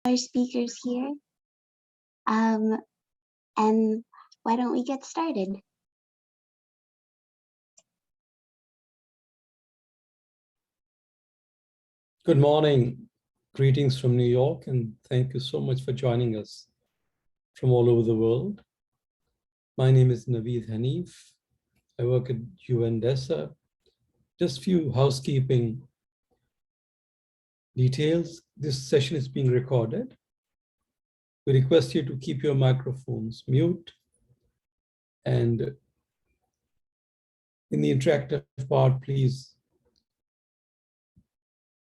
Our speakers here. And why don't we get started? Good morning. Greetings from New York, and thank you so much for joining us from all over the world. My name is Naveed Hanif. I work at UNDESA. Just few housekeeping details. This session is being recorded. We request you to keep your microphones mute. And in the interactive part, please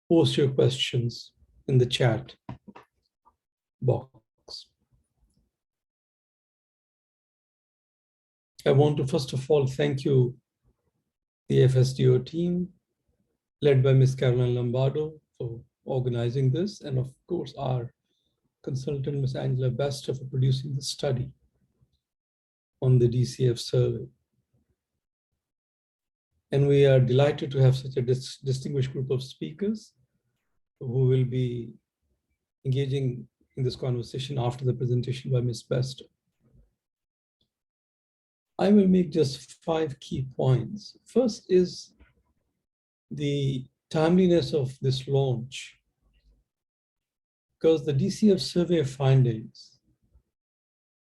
post your questions in the chat box. I want to first of all thank you, the FSDO team, led by Ms. Caroline Lombardo, for organizing this, and of course our consultant, Ms. Angela Bester, for producing the study on the DCF survey. And we are delighted to have such a distinguished group of speakers who will be engaging in this conversation after the presentation by Ms. Bester. I will make just 5 key points. First is the timeliness of this launch, because the DCF survey findings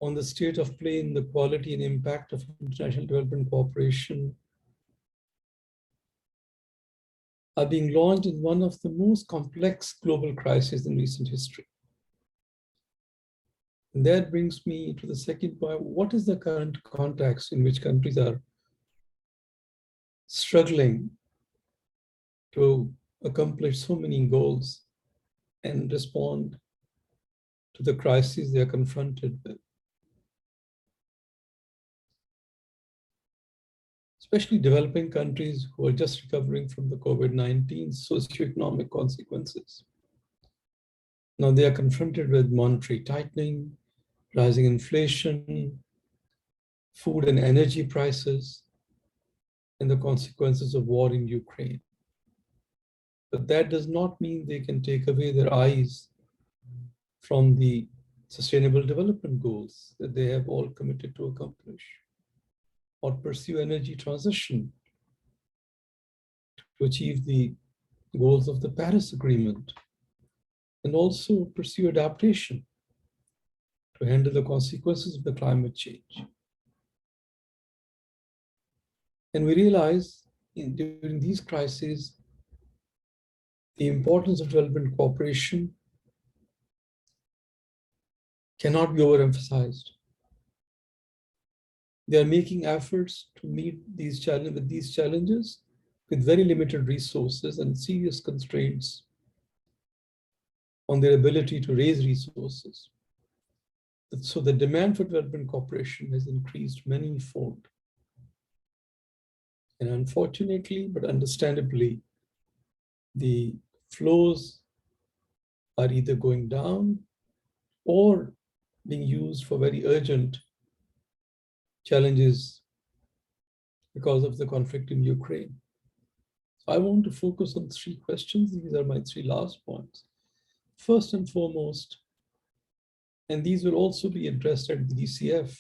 on the state of play in the quality and impact of international development cooperation are being launched in one of the most complex global crises in recent history. And that brings me to the second point. What is the current context in which countries are struggling to accomplish so many goals and respond to the crises they are confronted with? Especially developing countries who are just recovering from the COVID-19 socioeconomic consequences. Now they are confronted with monetary tightening, rising inflation, food and energy prices, and the consequences of war in Ukraine. But that does not mean they can take away their eyes from the sustainable development goals that they have all committed to accomplish, or pursue energy transition to achieve the goals of the Paris Agreement, and also pursue adaptation to handle the consequences of the climate change. And we realize during these crises, the importance of development cooperation cannot be overemphasized. They are making efforts to meet these challenges with very limited resources and serious constraints on their ability to raise resources. So the demand for development cooperation has increased many-fold. And unfortunately, but understandably, the flows are either going down or being used for very urgent challenges because of the conflict in Ukraine. I want to focus on 3 questions. These are my 3 last points. First and foremost, and these will also be addressed at the DCF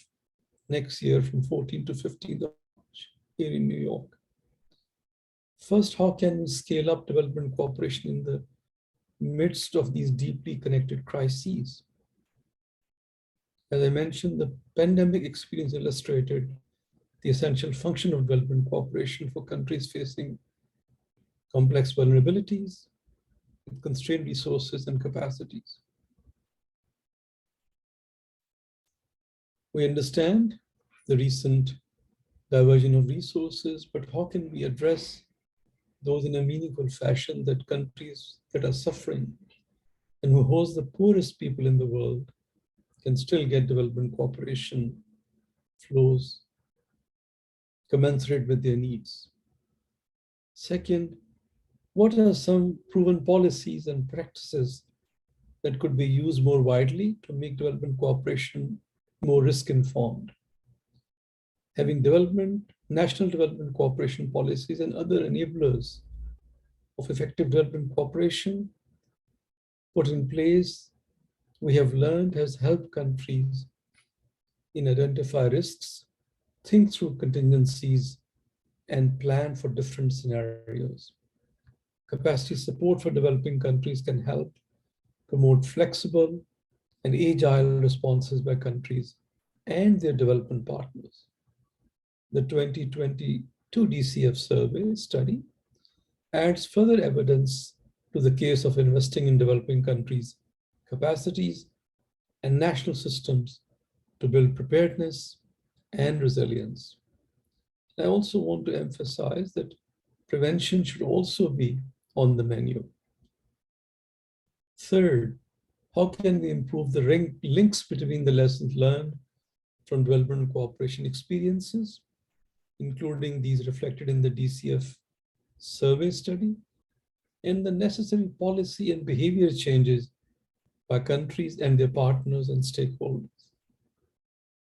next year from 14th to 15th of March here in New York. First, how can we scale up development cooperation in the midst of these deeply connected crises? As I mentioned, the pandemic experience illustrated the essential function of development cooperation for countries facing complex vulnerabilities with constrained resources and capacities. We understand the recent diversion of resources, but how can we address those in a meaningful fashion that countries that are suffering and who host the poorest people in the world can still get development cooperation flows commensurate with their needs? Second, what are some proven policies and practices that could be used more widely to make development cooperation more risk-informed? Having national development cooperation policies and other enablers of effective development cooperation put in place we have learned has helped countries in identify risks, think through contingencies, and plan for different scenarios. Capacity support for developing countries can help promote flexible and agile responses by countries and their development partners. The 2022 DCF Survey Study adds further evidence to the case of investing in developing countries' capacities and national systems to build preparedness and resilience. I also want to emphasize that prevention should also be on the menu. Third, how can we improve the links between the lessons learned from development cooperation experiences, including these reflected in the DCF survey study, and the necessary policy and behavior changes by countries and their partners and stakeholders.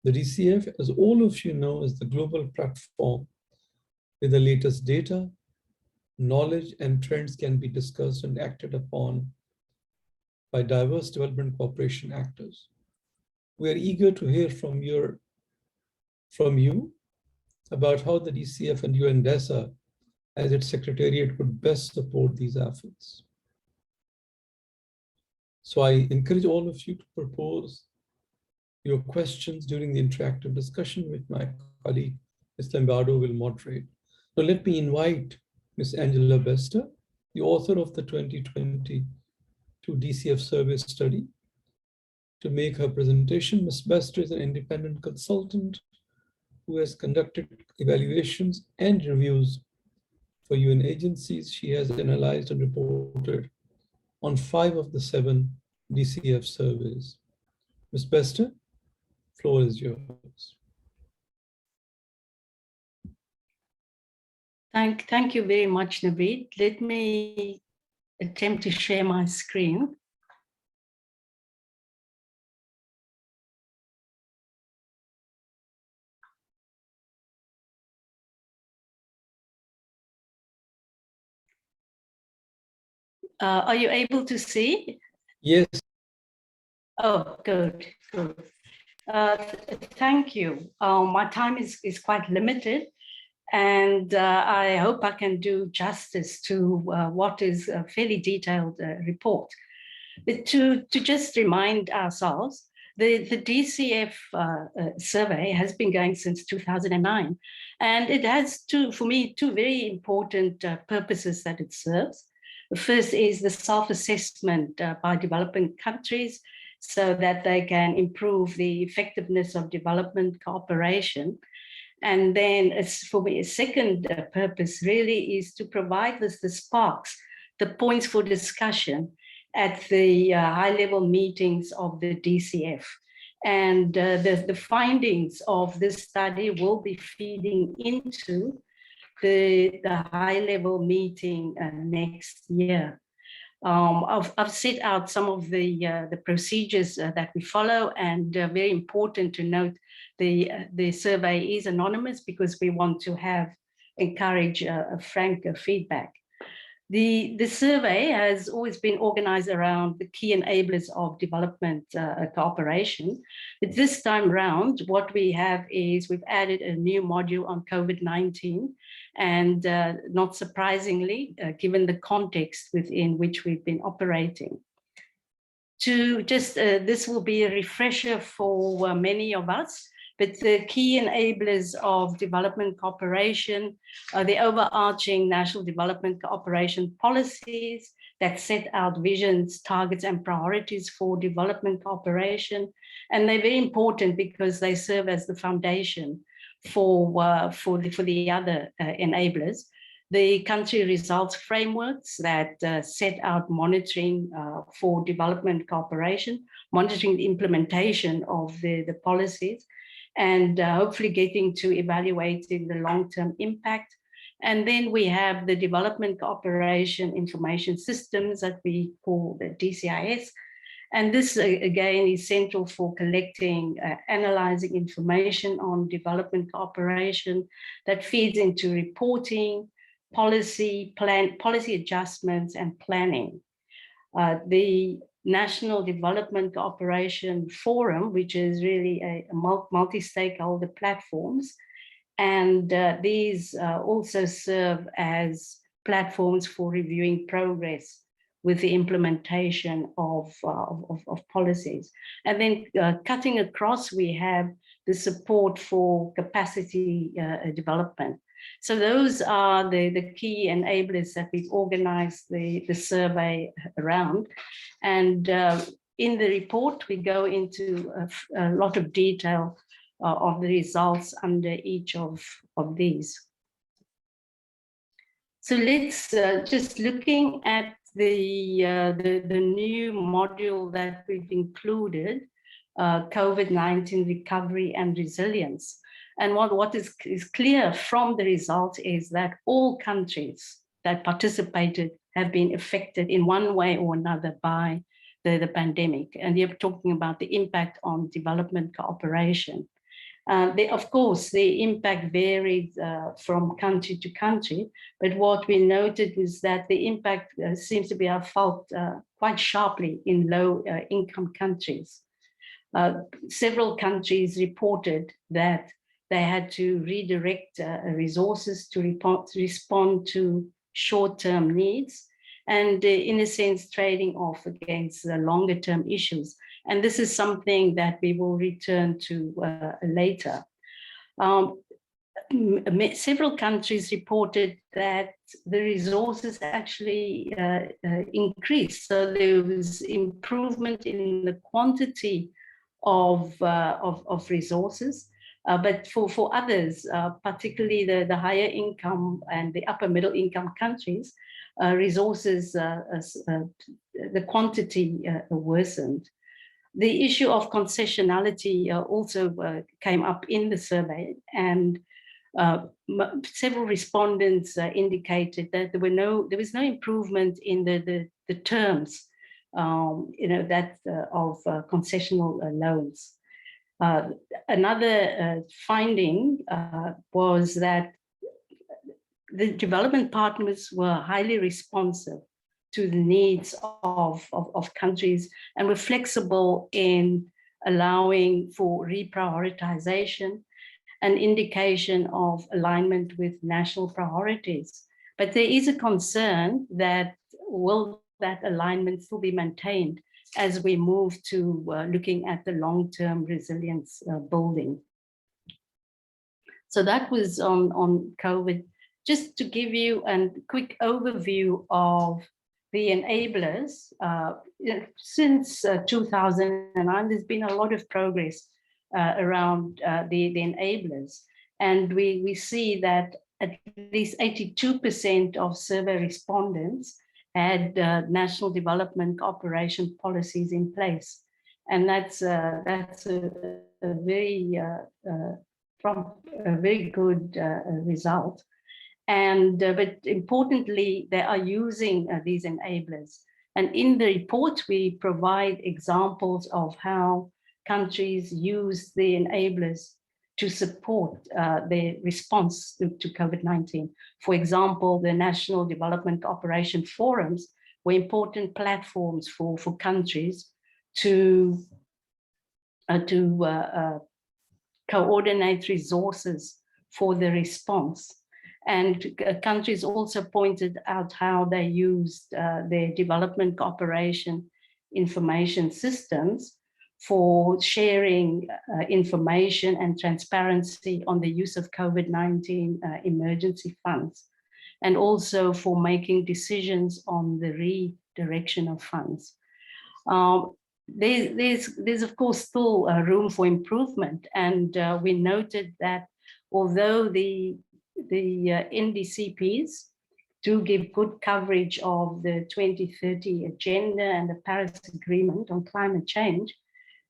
The DCF, as all of you know, is the global platform where the latest data, knowledge, and trends can be discussed and acted upon by diverse development cooperation actors. We are eager to hear from you about how the DCF and UNDESA as its secretariat could best support these efforts. So I encourage all of you to propose your questions during the interactive discussion which my colleague, Ms. Lombardo, will moderate. Now let me invite Ms. Angela Bester, the author of the 2022 DCF Survey Study, to make her presentation. Ms. Bester is an independent consultant who has conducted evaluations and reviews for UN agencies. She has analyzed and reported on 5 of the 7 DCF surveys. Ms. Bester, floor is yours. Thank you very much, Naveed. Let me attempt to share my screen. Are you able to see? Yes. Oh, good. Thank you. My time is quite limited, and I hope I can do justice to what is a fairly detailed report. But to just remind ourselves, the DCF survey has been going since 2009, and it has for me, two very important purposes that it serves. The first is the self-assessment by developing countries so that they can improve the effectiveness of development cooperation. And then for me, a second purpose really is to provide the sparks, the points for discussion at the high-level meetings of the DCF. And the findings of this study will be feeding into the high-level meeting next year. I've set out some of the procedures that we follow, and very important to note, the survey is anonymous because we want to encourage a frank feedback. The survey has always been organized around the key enablers of development cooperation. But this time round, what we have is we've added a new module on COVID-19. And not surprisingly, given the context within which we've been operating. This will be a refresher for many of us, but the key enablers of development cooperation are the overarching national development cooperation policies that set out visions, targets, and priorities for development cooperation. And they're very important because they serve as the foundation for the other enablers. The country results frameworks that set out monitoring for development cooperation, monitoring the implementation of the policies, and hopefully getting to evaluating the long-term impact. And then we have the development cooperation information systems that we call the DCIS. And this, again, is central for collecting, analyzing information on development cooperation that feeds into reporting, policy adjustments, and planning. The National Development Cooperation Forum, which is really a multi-stakeholder platforms. And these also serve as platforms for reviewing progress with the implementation of policies. And then cutting across, we have the support for capacity development. So those are the key enablers that we've organized the survey around. And in the report, we go into a lot of detail of the results under each of these. So let's just looking at the new module that we've included, COVID-19 recovery and resilience. And what is clear from the results is that all countries that participated have been affected in one way or another by the pandemic. And you're talking about the impact on development cooperation. Of course, the impact varied from country to country, but what we noted was that the impact seems to be felt quite sharply in low-income countries. Several countries reported that they had to redirect resources to respond to short-term needs, and in a sense, trading off against the longer-term issues. And this is something that we will return to later. Several countries reported that the resources actually increased. So there was improvement in the quantity of resources. But for others, particularly the higher income and the upper middle income countries, resources, the quantity worsened. The issue of concessionality also came up in the survey, and several respondents indicated that there was no improvement in the terms, that of concessional loans. Another finding was that the development partners were highly responsive to the needs of countries and were flexible in allowing for reprioritization and indication of alignment with national priorities. But there is a concern that will that alignment still be maintained as we move to looking at the long-term resilience building. So that was on COVID. Just to give you a quick overview of the enablers, since 2009, there's been a lot of progress around the enablers. And we see that at least 82% of survey respondents had national development cooperation policies in place. And that's a very good result. And but importantly, they are using these enablers. And in the report, we provide examples of how countries use the enablers to support their response to COVID-19. For example, the National Development Cooperation Forums were important platforms for countries to coordinate resources for the response. And countries also pointed out how they used their development cooperation information systems for sharing information and transparency on the use of COVID-19 emergency funds, and also for making decisions on the redirection of funds. There's of course still room for improvement, and we noted that although the NDCPs do give good coverage of the 2030 agenda and the Paris Agreement on climate change,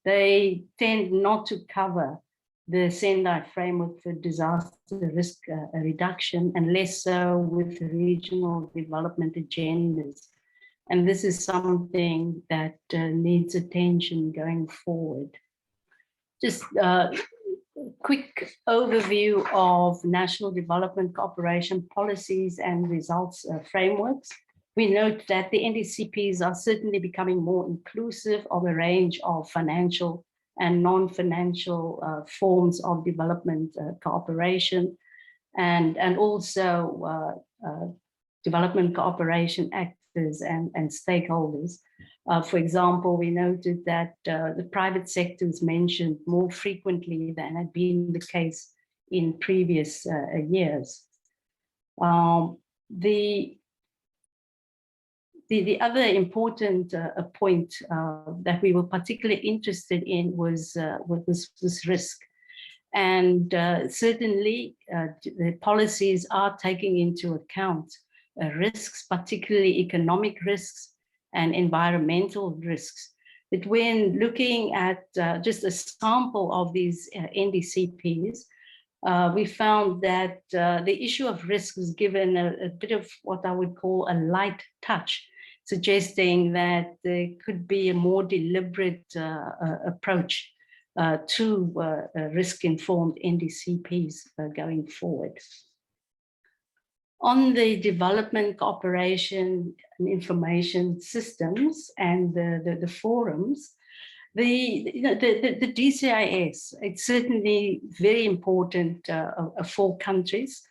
they tend not to cover the Sendai framework for disaster risk reduction, and less so with regional development agendas. And this is something that needs attention going forward. Just quick overview of national development cooperation policies and results frameworks. we note that the NDCPs are certainly becoming more inclusive of a range of financial and non-financial forms of development cooperation, and also development cooperation actors and stakeholders. For example, we noted that the private sector is mentioned more frequently than had been the case in previous years. The other important point that we were particularly interested in was this risk. And certainly the policies are taking into account risks, particularly economic risks and environmental risks. But when looking at just a sample of these NDCPs, we found that the issue of risk was given a bit of what I would call a light touch, suggesting that there could be a more deliberate approach to risk-informed NDCPs going forward. On the development, cooperation, and information systems and the forums, the DCIS, it's certainly very important for countries,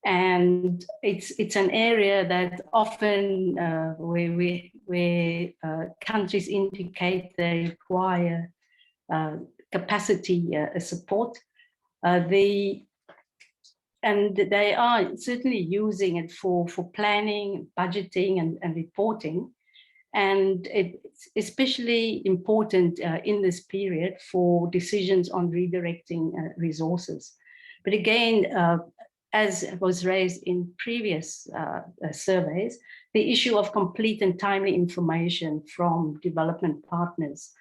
and it's an area that often where countries indicate they require capacity support. And they are certainly using it for planning, budgeting, and reporting. And it's especially important in this period for decisions on redirecting resources. But again, as was raised in previous surveys, the issue of complete and timely information from development partners,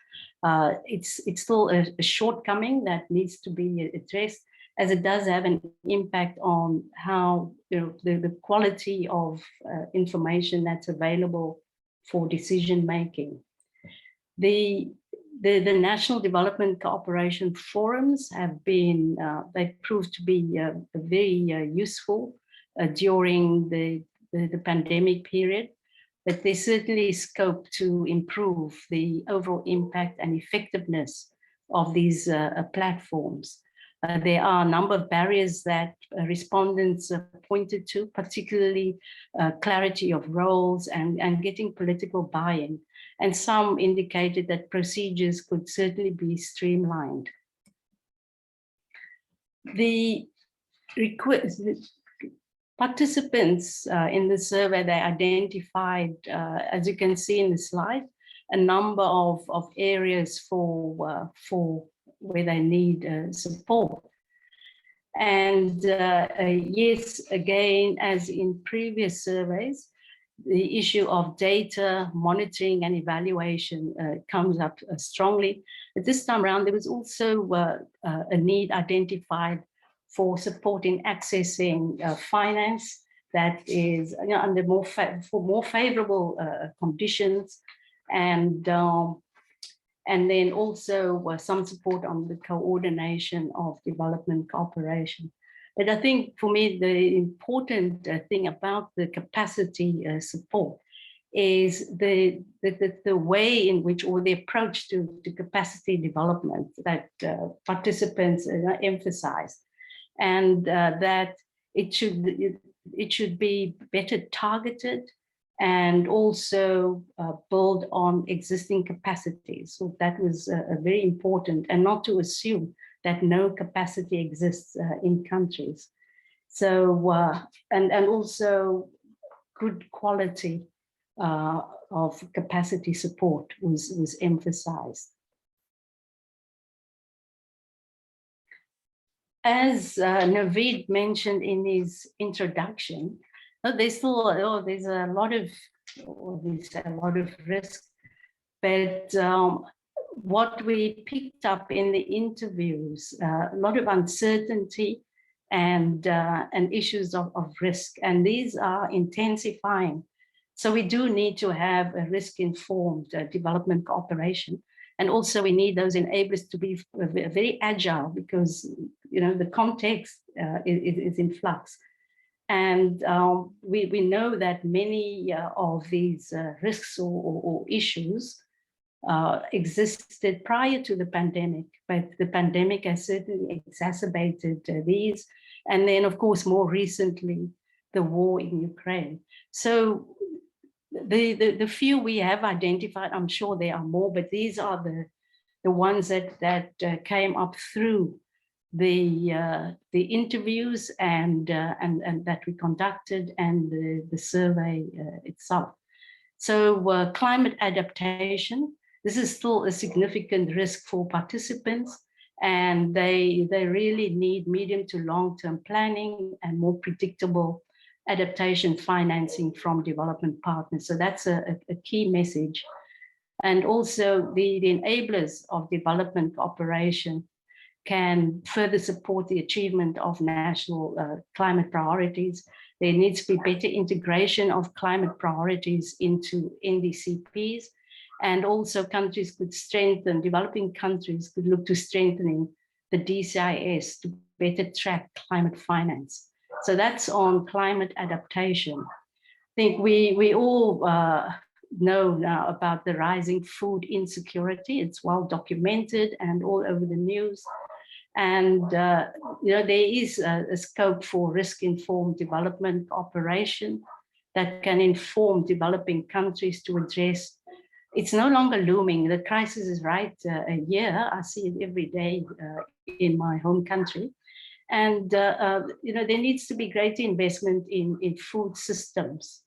it's still a shortcoming that needs to be addressed, as it does have an impact on how the quality of information that's available for decision making. The National Development Cooperation Forums have been, they proved to be very useful during the pandemic period, but there's certainly scope to improve the overall impact and effectiveness of these platforms. There are a number of barriers that respondents pointed to, particularly clarity of roles and getting political buy-in. And some indicated that procedures could certainly be streamlined. The participants in the survey, they identified, as you can see in the slide, a number of areas for where they need support. And yes, again, as in previous surveys, the issue of data monitoring and evaluation comes up strongly. But this time around, there was also a need identified for support in accessing finance that is under more favorable conditions, and then also some support on the coordination of development cooperation. But I think for me, the important thing about the capacity support is the way in which, or the approach to capacity development that participants emphasize, and that it should be better targeted and also build on existing capacities. So that was very important, and not to assume that no capacity exists in countries. So, and also good quality of capacity support was emphasized. As Naveed mentioned in his introduction, there's still there's a lot of risk, but what we picked up in the interviews, a lot of uncertainty and issues of risk, and these are intensifying. So we do need to have a risk-informed development cooperation, and also we need those enablers to be very agile, because the context is in flux. And we know that many of these risks or issues existed prior to the pandemic, but the pandemic has certainly exacerbated these. And then, of course, more recently, the war in Ukraine. So the few we have identified, I'm sure there are more, but these are the ones that came up through the interviews and that we conducted, and the survey itself. So climate adaptation, this is still a significant risk for participants, and they really need medium to long-term planning and more predictable adaptation financing from development partners. So that's a key message. And also the enablers of development cooperation can further support the achievement of national climate priorities. There needs to be better integration of climate priorities into NDCPs, and also countries could strengthen, developing countries could look to strengthening the DCIS to better track climate finance. So that's on climate adaptation. I think we all know now about the rising food insecurity. It's well documented and all over the news. And there is a scope for risk-informed development cooperation that can inform developing countries to address. It's no longer looming. The crisis is right here. I see it every day in my home country. And there needs to be greater investment in food systems.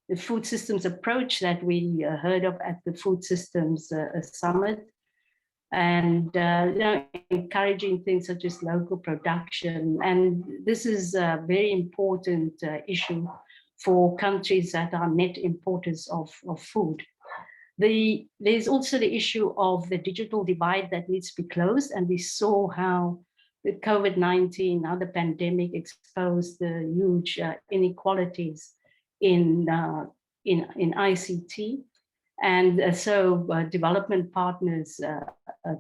The food systems approach that we heard of at the Food Systems Summit, and encouraging things such as local production. And this is a very important issue for countries that are net importers of food. There's also the issue of the digital divide that needs to be closed. And we saw how the COVID-19, how the pandemic exposed the huge inequalities in ICT. And so development partners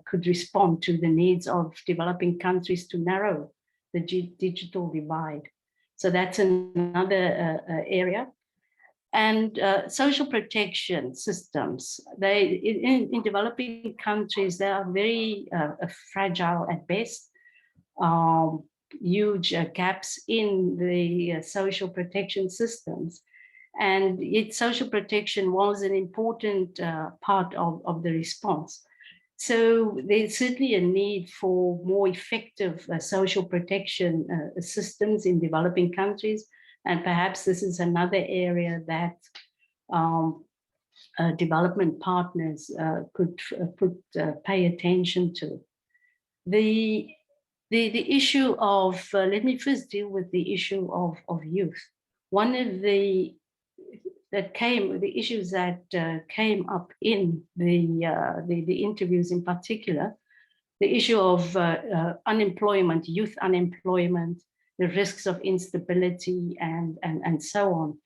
could respond to the needs of developing countries to narrow the digital divide. So that's another area. And social protection systems, in developing countries, they are very fragile at best. Huge gaps in the social protection systems. And yet social protection was an important part of the response. So there's certainly a need for more effective social protection systems in developing countries. And perhaps this is another area that development partners could pay attention to. The issue of, let me first deal with the issue of youth. One of the issues that came up in the interviews in particular, the issue of unemployment, youth unemployment, the risks of instability, and so on.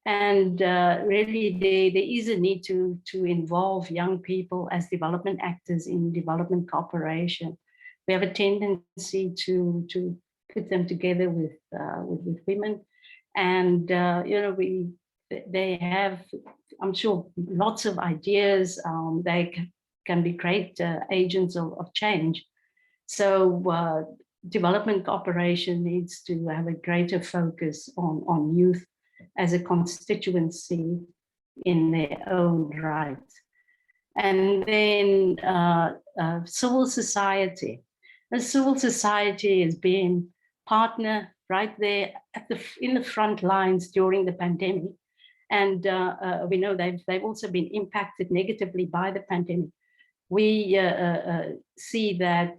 And really, there is a need to involve young people as development actors in development cooperation. We have a tendency to put them together with women, and they have, I'm sure, lots of ideas. They can be great agents of change. So development cooperation needs to have a greater focus on youth as a constituency in their own right. And then civil society. The civil society has been partner right there in the front lines during the pandemic. And we know they've also been impacted negatively by the pandemic. We see that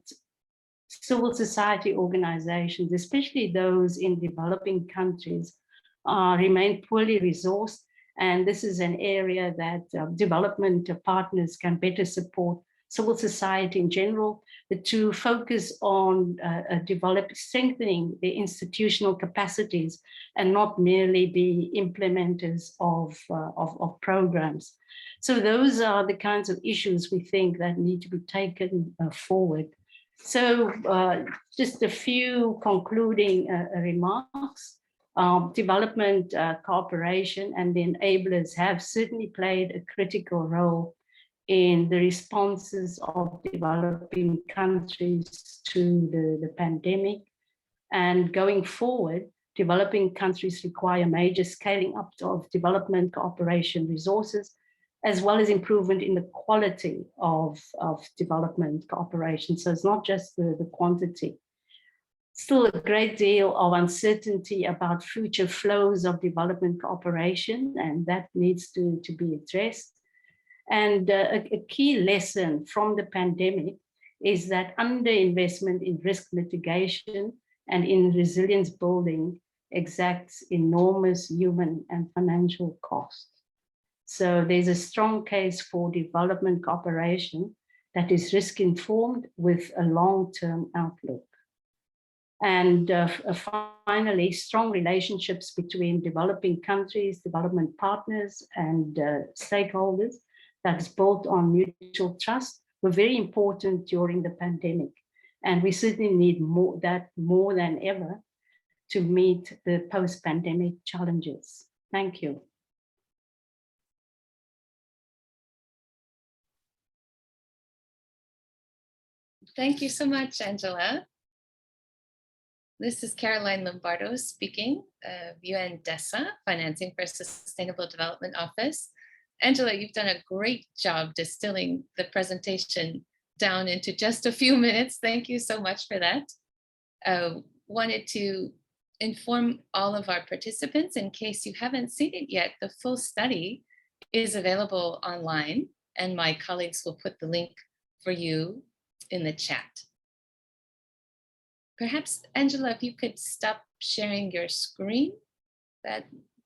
civil society organizations, especially those in developing countries, remain poorly resourced. And this is an area that development partners can better support civil society in general, to focus on strengthening the institutional capacities and not merely be implementers of programs. So those are the kinds of issues we think that need to be taken forward. So just a few concluding remarks. Development cooperation and the enablers have certainly played a critical role in the responses of developing countries to the pandemic. And going forward, developing countries require major scaling up of development cooperation resources, as well as improvement in the quality of development cooperation. So it's not just the quantity. Still a great deal of uncertainty about future flows of development cooperation, and that needs to be addressed. And a key lesson from the pandemic is that underinvestment in risk mitigation and in resilience building exacts enormous human and financial costs. So there's a strong case for development cooperation that is risk-informed with a long-term outlook. And finally, strong relationships between developing countries, development partners, and stakeholders that's built on mutual trust were very important during the pandemic. And we certainly need more than ever to meet the post-pandemic challenges. Thank you. Thank you so much, Angela. This is Caroline Lombardo speaking, UNDESA, Financing for Sustainable Development Office. Angela, you've done a great job distilling the presentation down into just a few minutes. Thank you so much for that. Wanted to inform all of our participants, in case you haven't seen it yet, the full study is available online, and my colleagues will put the link for you in the chat. Perhaps, Angela, if you could stop sharing your screen, that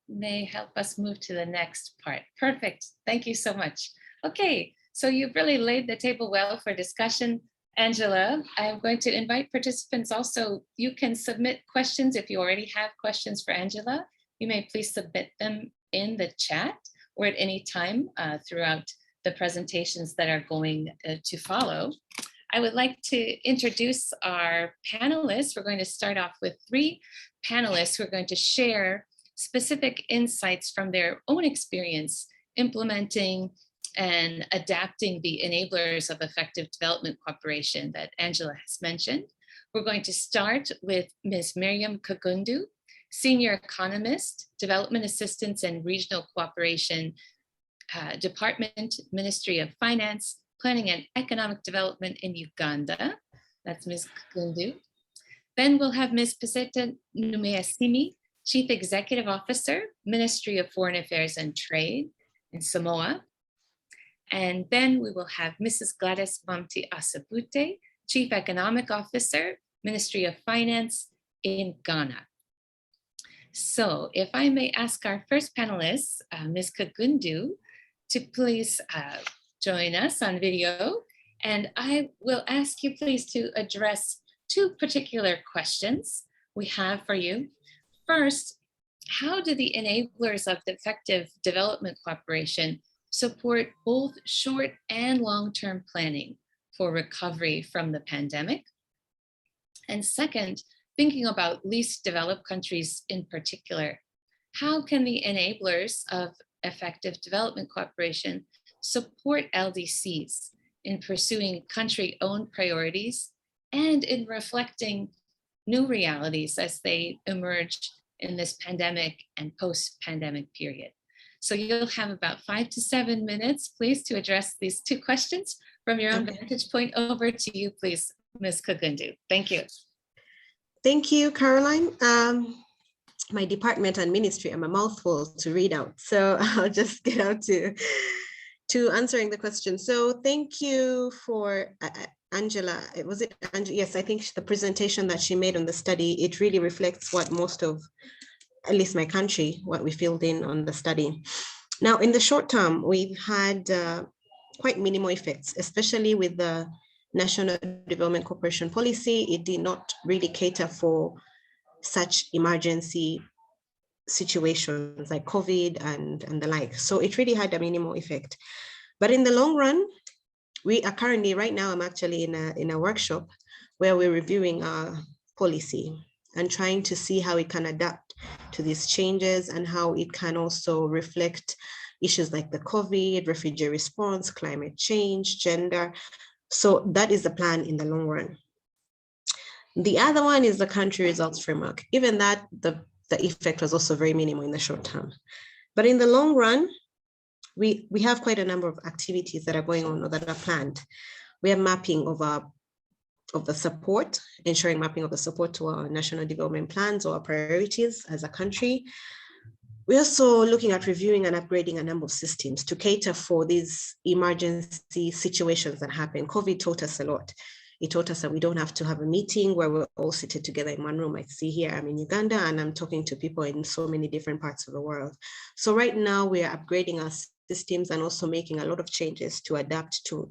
may help us move to the next part. Perfect. Thank you so much. Okay, so you've really laid the table well for discussion. Angela, I'm going to invite participants also. You can submit questions if you already have questions for Angela. You may please submit them in the chat or at any time throughout the presentations that are going to follow. I would like to introduce our panelists. We're going to start off with 3 panelists who are going to share specific insights from their own experience implementing and adapting the enablers of effective development cooperation that Angela has mentioned. We're going to start with Ms. Miriam Kagundu, Senior Economist, Development Assistance and Regional Cooperation Department, Ministry of Finance, Planning and Economic Development in Uganda. That's Ms. Kagundu. Then we'll have Ms. Peseta Numeasimi, Chief Executive Officer, Ministry of Foreign Affairs and Trade in Samoa. And then we will have Mrs. Gladys Mamti Asabute, Chief Economic Officer, Ministry of Finance in Ghana. So if I may ask our first panelist, Ms. Kagundu, to please join us on video. And I will ask you please to address 2 particular questions we have for you. First, how do the enablers of effective development cooperation support both short and long-term planning for recovery from the pandemic? And second, thinking about least developed countries in particular, how can the enablers of effective development cooperation support LDCs in pursuing country-owned priorities and in reflecting new realities as they emerge in this pandemic and post-pandemic period? So you'll have about 5 to 7 minutes, please, to address these 2 questions from your own vantage point. Over to you, please, Ms. Kagundu. Thank you. Thank you, Caroline. My department and ministry are a mouthful to read out, so I'll just get out to answering the question. So thank you for Angela. Was it Angela? Yes, I think the presentation that she made on the study, it really reflects what most of, at least my country, what we filled in on the study. Now, in the short term, we've had quite minimal effects, especially with the National Development Cooperation Policy. It did not really cater for such emergency situations like COVID and the like. So it really had a minimal effect. But in the long run, we are currently, right now, I'm actually in a workshop where we're reviewing our policy and trying to see how we can adapt to these changes and how it can also reflect issues like the COVID, refugee response, climate change, gender. So that is the plan in the long run. The other one is the country results framework. Even that, the effect was also very minimal in the short term. But in the long run, we have quite a number of activities that are going on or that are planned. We have mapping of the support, ensuring mapping of the support to our national development plans or our priorities as a country. We're also looking at reviewing and upgrading a number of systems to cater for these emergency situations that happen. COVID taught us a lot. It taught us that we don't have to have a meeting where we're all seated together in one room. I see here, I'm in Uganda and I'm talking to people in so many different parts of the world. So right now we are upgrading our systems and also making a lot of changes to adapt to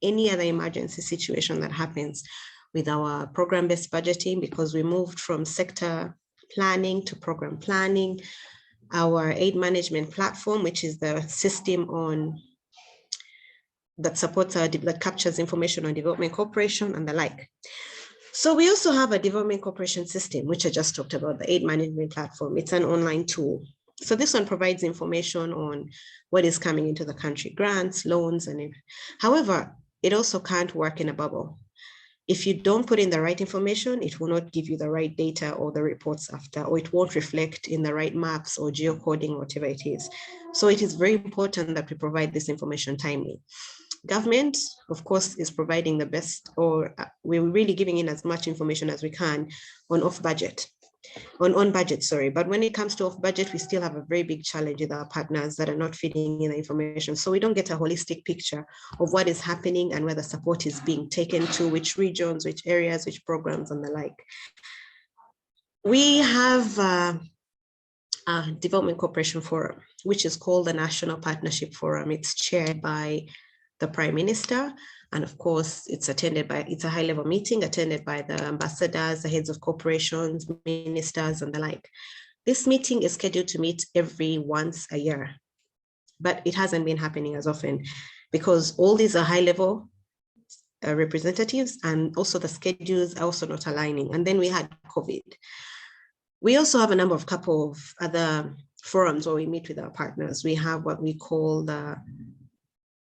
any other emergency situation that happens with our program-based budgeting, because we moved from sector planning to program planning. Our aid management platform, which is the system that supports that captures information on development cooperation and the like. So we also have a development cooperation system, which I just talked about, the aid management platform. It's an online tool. So this one provides information on what is coming into the country, grants, loans, and however, it also can't work in a bubble. If you don't put in the right information, it will not give you the right data or the reports after, or it won't reflect in the right maps or geocoding, whatever it is. So it is very important that we provide this information timely. Government, of course, is providing the best, or we're really giving in as much information as we can on budget, sorry. But when it comes to off budget, we still have a very big challenge with our partners that are not feeding in the information. So we don't get a holistic picture of what is happening and where the support is being taken to, which regions, which areas, which programs, and the like. We have a Development Cooperation Forum, which is called the National Partnership Forum. It's chaired by the Prime Minister. And of course, it's a high-level meeting attended by the ambassadors, the heads of corporations, ministers, and the like. This meeting is scheduled to meet every once a year, but it hasn't been happening as often because all these are high-level representatives, and also the schedules are also not aligning. And then we had COVID. We also have a couple of other forums where we meet with our partners. We have what we call the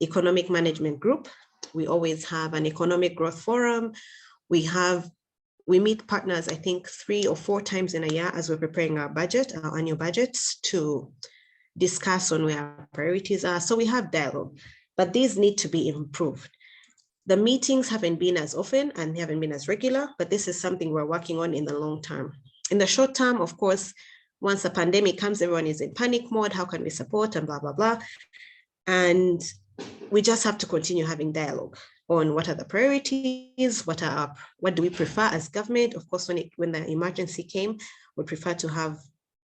Economic Management Group. We always have an Economic Growth Forum. We meet partners, I think 3 or 4 times in a year as we're preparing our annual budgets, to discuss on where our priorities are. So we have dialogue, but these need to be improved. The meetings haven't been as often and haven't been as regular, but this is something we're working on in the long term. In the short term, of course, once the pandemic comes, everyone is in panic mode. How can we support and blah, blah, blah. And we just have to continue having dialogue on what are the priorities, what do we prefer as government. Of course, when the emergency came, we prefer to have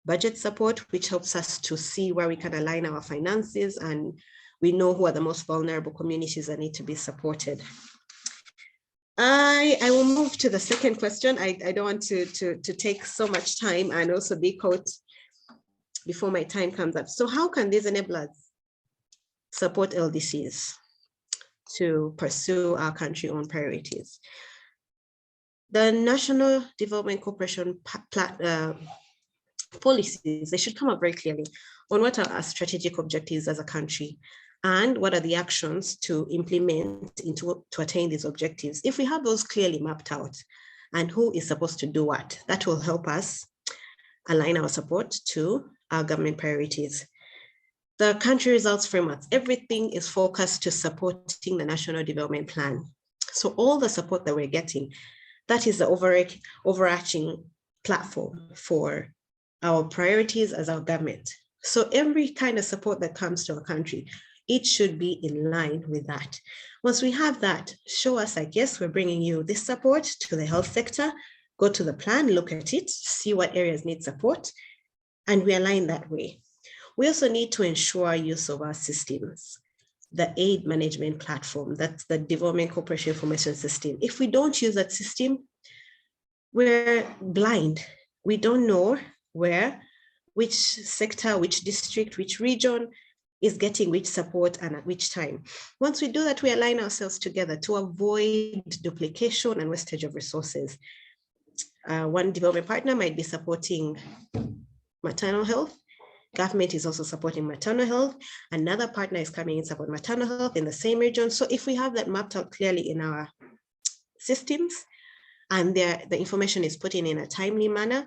budget support, which helps us to see where we can align our finances, and we know who are the most vulnerable communities that need to be supported. I will move to the second question. I don't want to take so much time and also be caught before my time comes up. So how can these enablers support LDCs to pursue our country-owned priorities? The National Development Cooperation policies, they should come up very clearly on what are our strategic objectives as a country and what are the actions to implement to attain these objectives. If we have those clearly mapped out and who is supposed to do what, that will help us align our support to our government priorities. The country results frameworks, everything is focused to supporting the National Development Plan. So all the support that we're getting, that is the overarching platform for our priorities as our government. So every kind of support that comes to our country, it should be in line with that. Once we have that, show us, like, yes, we're bringing you this support to the health sector, go to the plan, look at it, see what areas need support, and we align that way. We also need to ensure use of our systems. The aid management platform, that's the Development Cooperation Information System. If we don't use that system, we're blind. We don't know which sector, which district, which region is getting which support and at which time. Once we do that, we align ourselves together to avoid duplication and wastage of resources. One development partner might be supporting maternal health. Government is also supporting maternal health. Another partner is coming in support maternal health in the same region. So if we have that mapped out clearly in our systems and the information is put in a timely manner,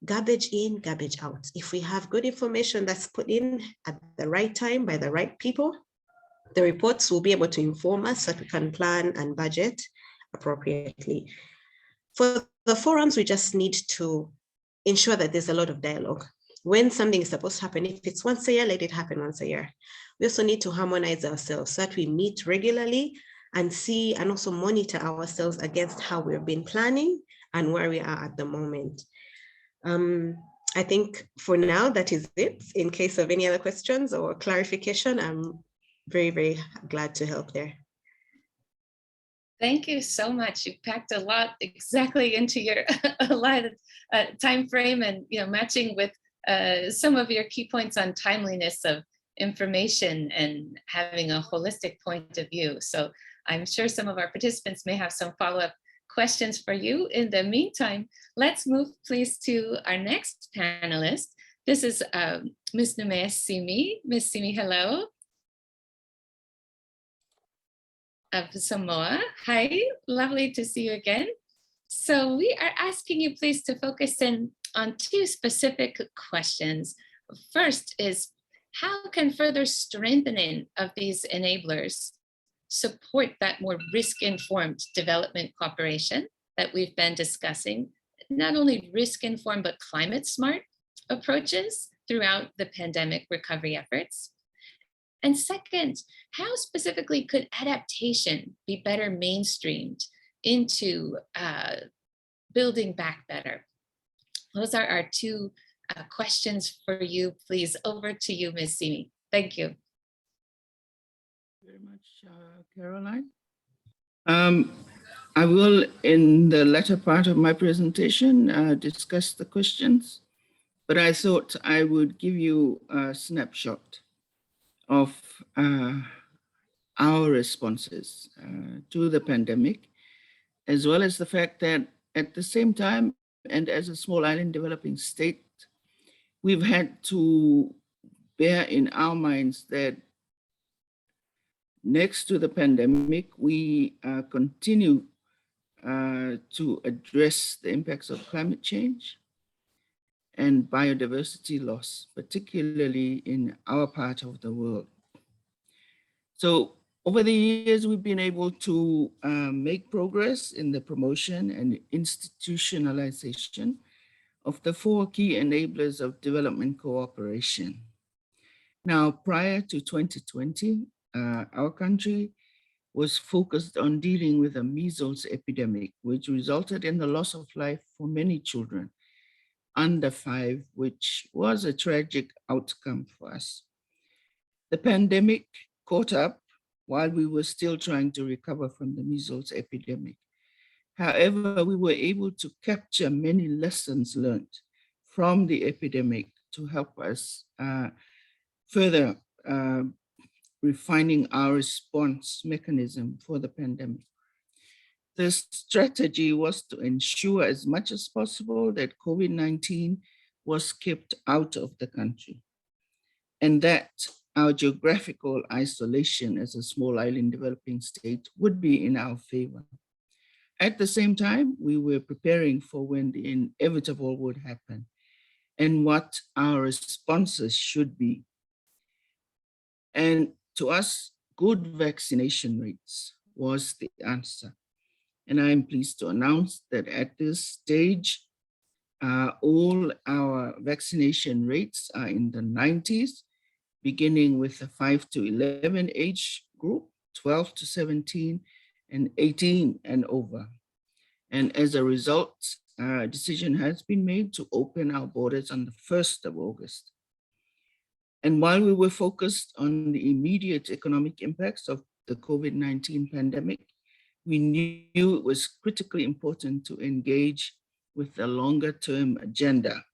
garbage in, garbage out. If we have good information that's put in at the right time by the right people, the reports will be able to inform us so that we can plan and budget appropriately. For the forums, we just need to ensure that there's a lot of dialogue. When something is supposed to happen, if it's once a year, let it happen once a year. We also need to harmonize ourselves so that we meet regularly and see and also monitor ourselves against how we've been planning and where we are at the moment. I think for now, that is it. In case of any other questions or clarification, I'm very, very glad to help there. Thank you so much. You packed a lot exactly into your allotted time frame, and matching with some of your key points on timeliness of information and having a holistic point of view. So I'm sure some of our participants may have some follow-up questions for you. In the meantime, let's move please to our next panelist. This is Ms. Numea Simi. Ms. Simi, hello. Of Samoa. Hi, lovely to see you again. So we are asking you please to focus in on two specific questions. First is, how can further strengthening of these enablers support that more risk-informed development cooperation that we've been discussing, not only risk-informed, but climate-smart approaches throughout the pandemic recovery efforts? And second, how specifically could adaptation be better mainstreamed into building back better? Those are our two questions for you. Please, over to you, Ms. Simi. Thank you. Very much, Caroline. I will, in the latter part of my presentation, discuss the questions, but I thought I would give you a snapshot of our responses to the pandemic, as well as the fact that at the same time, and as a small island developing state, we've had to bear in our minds that next to the pandemic, we continue to address the impacts of climate change and biodiversity loss, particularly in our part of the world. So over the years, we've been able to make progress in the promotion and institutionalization of the 4 key enablers of development cooperation. Now, prior to 2020, our country was focused on dealing with a measles epidemic, which resulted in the loss of life for many children under 5, which was a tragic outcome for us. The pandemic caught up while we were still trying to recover from the measles epidemic. However, we were able to capture many lessons learned from the epidemic to help us further refining our response mechanism for the pandemic. The strategy was to ensure as much as possible that COVID-19 was kept out of the country, and that our geographical isolation as a small island developing state would be in our favor. At the same time, we were preparing for when the inevitable would happen and what our responses should be. And to us, good vaccination rates was the answer. And I'm pleased to announce that at this stage, all our vaccination rates are in the 90s, beginning with the 5 to 11 age group, 12 to 17, and 18 and over. And as a result, a decision has been made to open our borders on the 1st of August. And while we were focused on the immediate economic impacts of the COVID-19 pandemic, we knew it was critically important to engage with the longer term agenda.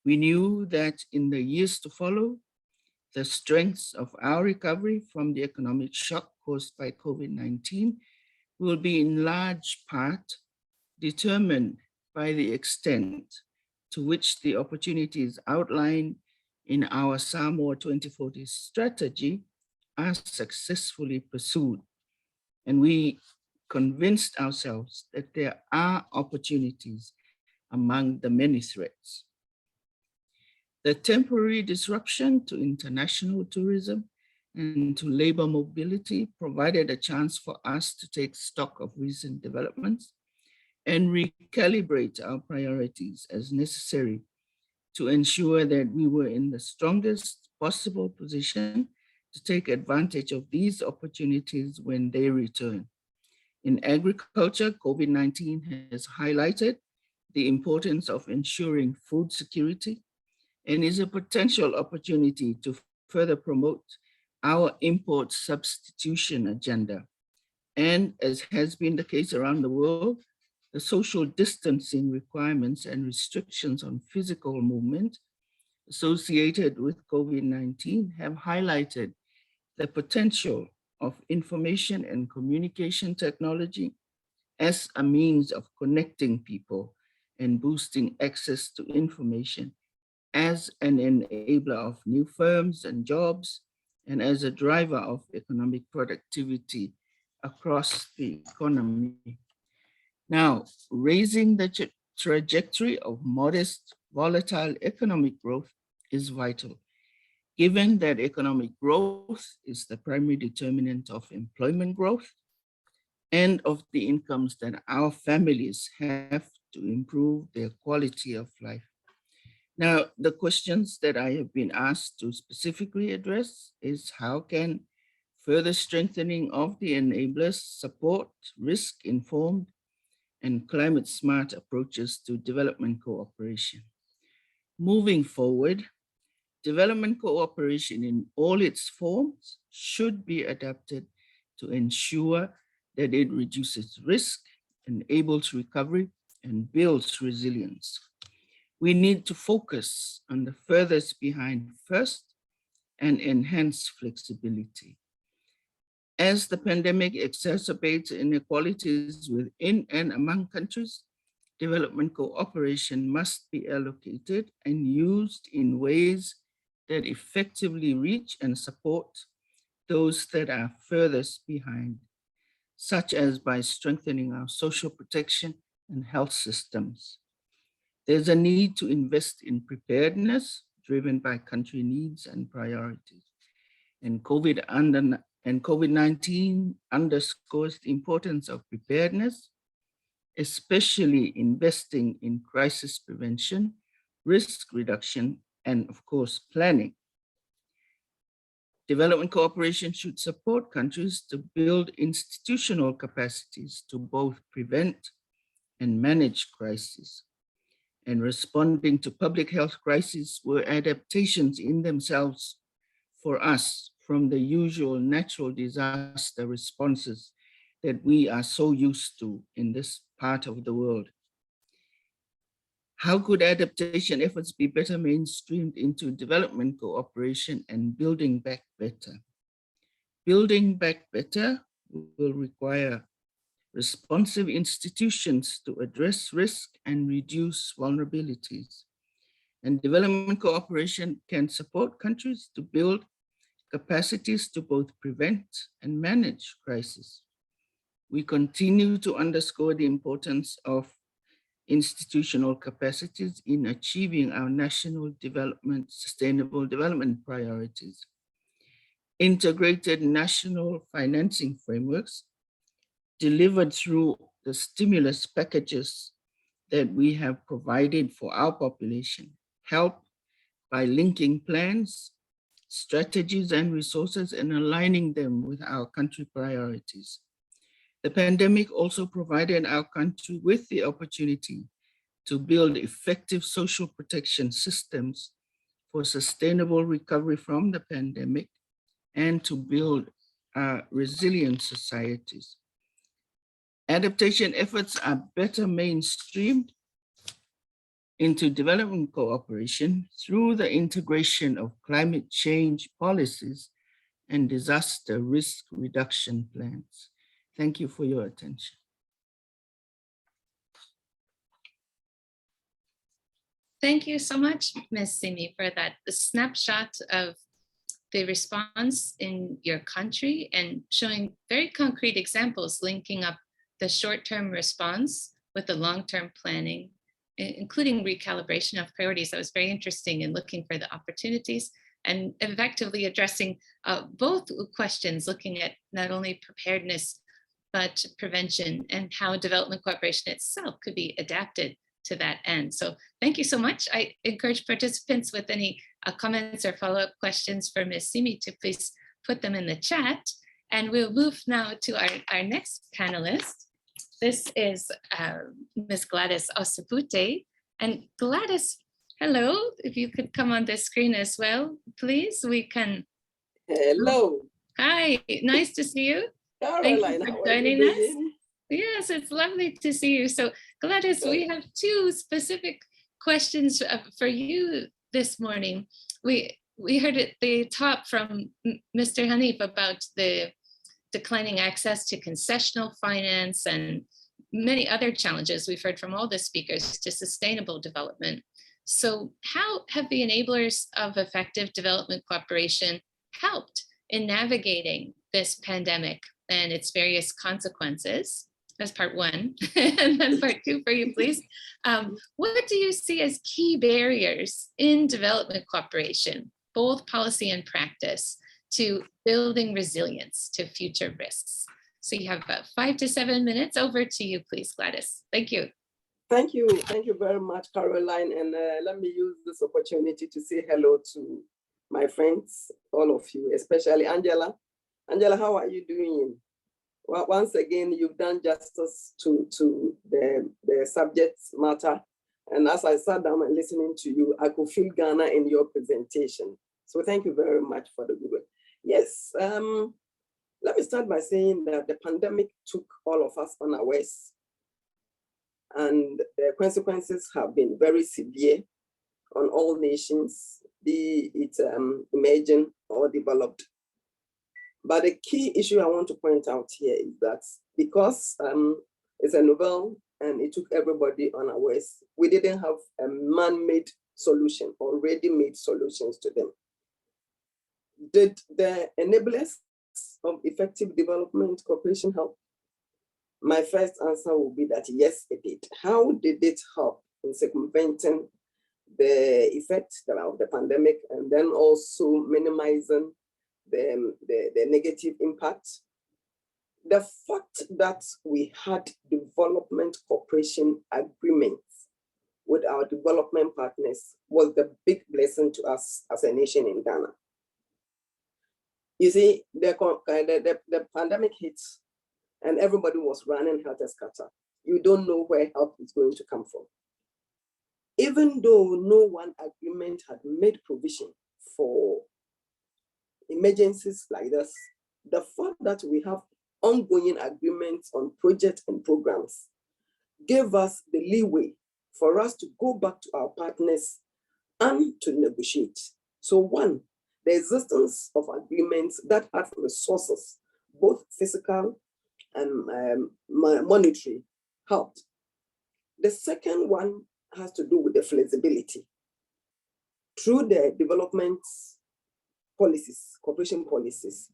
We knew that in the years to follow, the strengths of our recovery from the economic shock caused by COVID-19 will be in large part determined by the extent to which the opportunities outlined in our Samoa 2040 strategy are successfully pursued. And we convinced ourselves that there are opportunities among the many threats. The temporary disruption to international tourism and to labor mobility provided a chance for us to take stock of recent developments and recalibrate our priorities as necessary to ensure that we were in the strongest possible position to take advantage of these opportunities when they return. In agriculture, COVID-19 has highlighted the importance of ensuring food security and is a potential opportunity to further promote our import substitution agenda. And as has been the case around the world, the social distancing requirements and restrictions on physical movement associated with COVID-19 have highlighted the potential of information and communication technology as a means of connecting people and boosting access to information as an enabler of new firms and jobs and as a driver of economic productivity across the economy. Now, raising the trajectory of modest, volatile economic growth is vital, given that economic growth is the primary determinant of employment growth and of the incomes that our families have to improve their quality of life. Now, the questions that I have been asked to specifically address is how can further strengthening of the enablers support risk-informed and climate-smart approaches to development cooperation? Moving forward, development cooperation in all its forms should be adapted to ensure that it reduces risk, enables recovery, and builds resilience. We need to focus on the furthest behind first and enhance flexibility. As the pandemic exacerbates inequalities within and among countries, development cooperation must be allocated and used in ways that effectively reach and support those that are furthest behind, such as by strengthening our social protection and health systems. There's a need to invest in preparedness driven by country needs and priorities. And COVID-19 underscores the importance of preparedness, especially investing in crisis prevention, risk reduction, and of course, planning. Development cooperation should support countries to build institutional capacities to both prevent and manage crises. And responding to public health crises were adaptations in themselves for us from the usual natural disaster responses that we are so used to in this part of the world. How could adaptation efforts be better mainstreamed into development cooperation and building back better? Building back better will require responsive institutions to address risk and reduce vulnerabilities. And development cooperation can support countries to build capacities to both prevent and manage crises. We continue to underscore the importance of institutional capacities in achieving our national development, sustainable development priorities. Integrated national financing frameworks delivered through the stimulus packages that we have provided for our population help by linking plans, strategies, and resources and aligning them with our country priorities. The pandemic also provided our country with the opportunity to build effective social protection systems for sustainable recovery from the pandemic and to build resilient societies. Adaptation efforts are better mainstreamed into development cooperation through the integration of climate change policies and disaster risk reduction plans. Thank you for your attention. Thank you so much, Ms. Simi, for that the snapshot of the response in your country and showing very concrete examples linking up the short-term response with the long-term planning, including recalibration of priorities. That was very interesting in looking for the opportunities and effectively addressing both questions, looking at not only preparedness, but prevention and how development cooperation itself could be adapted to that end. So thank you so much. I encourage participants with any comments or follow-up questions for Ms. Simi to please put them in the chat. And we'll move now to our next panelist. This is Ms. Gladys Osipute. And Gladys, hello, if you could come on the screen as well, please, we can. Hello. Hi, nice to see you. Caroline, thank you how for are you joining us. doing? Yes, it's lovely to see you. So Gladys, we have two specific questions for you this morning. We heard at the top from Mr. Hanif about the declining access to concessional finance and many other challenges we've heard from all the speakers to sustainable development. So how have the enablers of effective development cooperation helped in navigating this pandemic and its various consequences? That's part one. And then part two for you, please. What do you see as key barriers in development cooperation, both policy and practice, to building resilience to future risks? So you have about 5 to 7 minutes. Over to you, please, Gladys. Thank you. Thank you very much, Caroline. And let me use this opportunity to say hello to my friends, all of you, especially Angela. Angela, how are you doing? Well, once again, you've done justice to the subject matter. And as I sat down and listening to you, I could feel Ghana in your presentation. So thank you very much for the good work. Yes, let me start by saying that the pandemic took all of us unawares. And the consequences have been very severe on all nations, be it emerging or developed. But the key issue I want to point out here is that because it's a novel and it took everybody unawares, we didn't have a man-made solution or ready-made solutions to them. Did the enablers of effective development cooperation help? My first answer will be that yes, it did. How did it help in circumventing the effect of the pandemic and then also minimizing the negative impact? The fact that we had development cooperation agreements with our development partners was the big blessing to us as a nation in Ghana. You see, the pandemic hit and everybody was running helter-skelter. You don't know where help is going to come from. Even though no one agreement had made provision for emergencies like this, the fact that we have ongoing agreements on projects and programs gave us the leeway for us to go back to our partners and to negotiate. So one, the existence of agreements that had resources, both physical and monetary, helped. The second one has to do with the flexibility. Through the development policies, cooperation policies,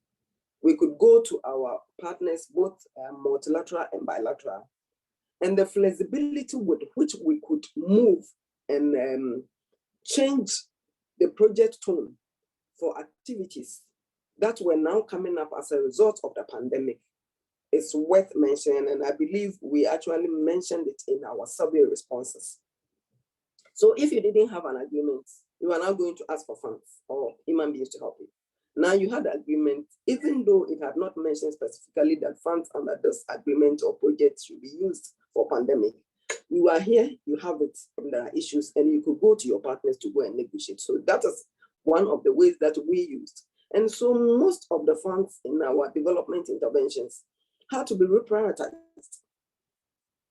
we could go to our partners, both multilateral and bilateral, and the flexibility with which we could move and change the project tone for activities that were now coming up as a result of the pandemic is worth mentioning, and I believe we actually mentioned it in our survey responses. So if you didn't have an agreement, you are now going to ask for funds or human beings to help you. Now you had the agreement, even though it had not mentioned specifically that funds under this agreement or project should be used for pandemic. You are here, you have it, and there are issues, and you could go to your partners to go and negotiate. So that is one of the ways that we used. And so most of the funds in our development interventions had to be reprioritized.